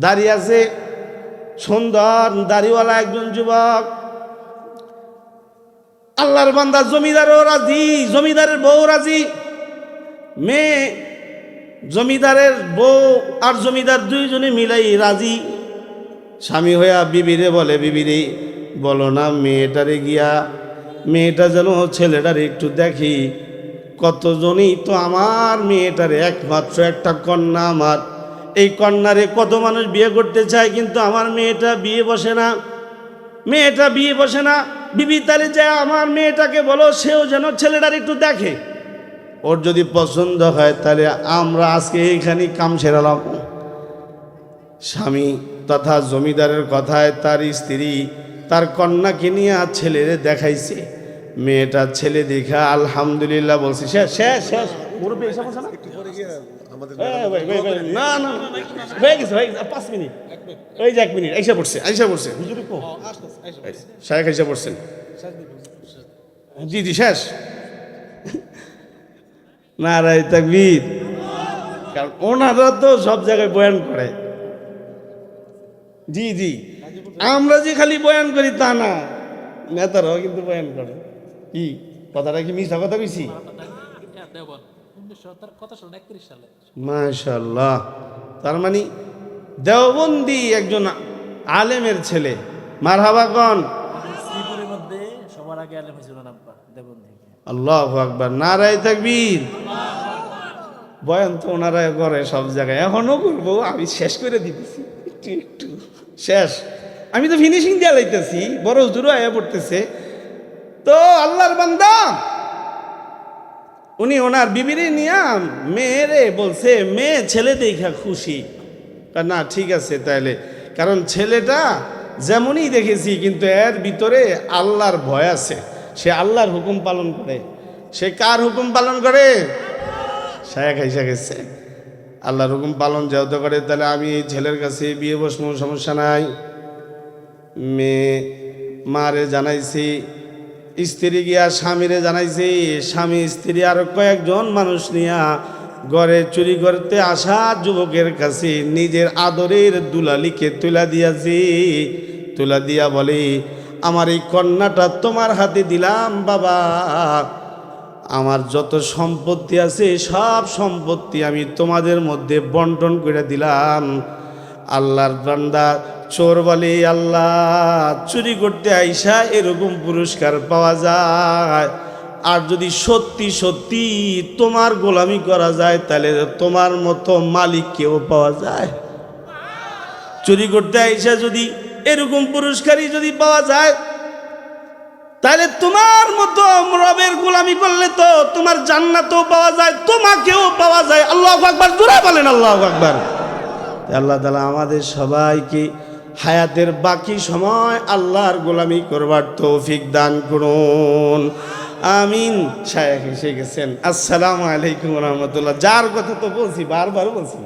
দাঁড়িয়ে আছে, সুন্দর দাড়িওয়ালা একজন যুবক। আল্লাহর বান্দা জমিদারও রাজি, জমিদারের বউ রাজি। মেয়ে, জমিদারের বউ আর জমিদার দুইজনে মিলাই রাজি। স্বামী হইয়া বিবিরে বলে, বিবিরে বলো না মেয়েটারে গিয়া, মেয়েটা যেন ছেলেটারে একটু দেখি। কতজনই তো আমার মেয়েটারে, একমাত্র একটা কন্যা আমার, এই কন্যারে কত মানুষ বিয়ে করতে চায়, কিন্তু আমার মেয়েটা বিয়ে বসে না, মেয়েটা বিয়ে বসে না। বিবি তারে যায় আমার মেয়েটাকে বলো, সেও যেন ছেলেটার একটু দেখে, ওর যদি পছন্দ হয় তাহলে আমরা আজকে এইখানে কাম সেরালাম। স্বামী তথা জমিদারের কথায় তার স্ত্রী তার কন্যাকে নিয়ে আর ছেলেরে দেখাইছে। মেয়েটা ছেলে দেখা আলহামদুলিল্লাহ বলছে, শেষ শেষ শেষ না না হয়ে গেছে, হয়ে গেছে, 5 মিনিট, ওই যে 1 মিনিট আইসা পড়ছে, আইসা পড়ছে, হুজুর কো শায়েখ আইসা পড়ছেন। জি জি শেষ। নারায়ে তাকবীর। কারণ ওনারা তো সব জায়গায় বয়ান করে। জি জি, আমরা যে খালি বয়ান করি তা না, নেতারাও কিন্তু বয়ান করে। কি কথাটা কি মিথ্যা কথা কইছি? মাশাআল্লাহ, তার মানে দেওবন্দি একজন আলেমের ছেলে। মারহাবা কোন? আল্লাহু আকবার, নারায়ে তাকবীর। বয়ান তো ওনারা করে সব জায়গায়, এখনো করবো, আমি শেষ করে দিতেছি একটু একটু শেষ। আমি তো ফিনিশিং দিয়ে লাইতেছি, বড় হুজুরও আয়া পড়তেছে। তো আল্লাহর বান্দা উনি ওনার বিবিরে নিয়া মেয়েরে বলছে, মেয়ে ছেলে দেখা খুশি। না ঠিক আছে তাইলে, কারণ ছেলেটা যেমনই দেখেছি কিন্তু এর ভিতরে আল্লাহর ভয় আছে, সে আল্লাহর হুকুম পালন করে। সে কার হুকুম পালন করে? শায়েখ আইসা গেছে, আল্লাহর হুকুম পালন যেহেতু করে, তাহলে আমি এই ছেলের কাছে বিয়ে বসবো, সমস্যা নাই। মেয়ে মারে জানাইছি, স্ত্রী গিয়া স্বামীরে জানাইছি, স্বামী স্ত্রী আর কয়েকজন মানুষ নিয়া ঘরে চুরি করতে আসা যুবকের কাছে নিজের আদরের দুলালিকে তুলা দিয়াছি। তুলা দিয়া বলে, আমার এই কন্যাটা তোমার হাতে দিলাম বাবা, আমার যত সম্পত্তি আছে সব সম্পত্তি আমি তোমাদের মধ্যে বন্টন করে দিলাম। আল্লাহর বান্দা চোর বলে, আল্লাহ চুরি করতে আইসা এরকম পুরস্কার পাওয়া যায়, আর যদি সত্যি সত্যি তোমার গোলামি করা যায় তাহলে তোমার মতো মালিক কেউ পাওয়া যায়। চুরি করতে আইসা যদি এরকম পুরস্কারই যদি পাওয়া যায় তাহলে তোমার মতো রবের গোলামি করলে তো তোমার জান্নাতও পাওয়া যায়, তোমাকেও পাওয়া যায়। আল্লাহু আকবার, জোরে বলেন আল্লাহু আকবার। আল্লাহ তাআলা আমাদের সবাইকে হায়াতের বাকি সময় আল্লাহর গোলামি করবার তৌফিক দান করুন, আমিন। শায়েখ এসে গেছেন। আসসালামু আলাইকুম ওয়া রাহমাতুল্লাহ। যার কথা তো বলছি, বারবার বলছি।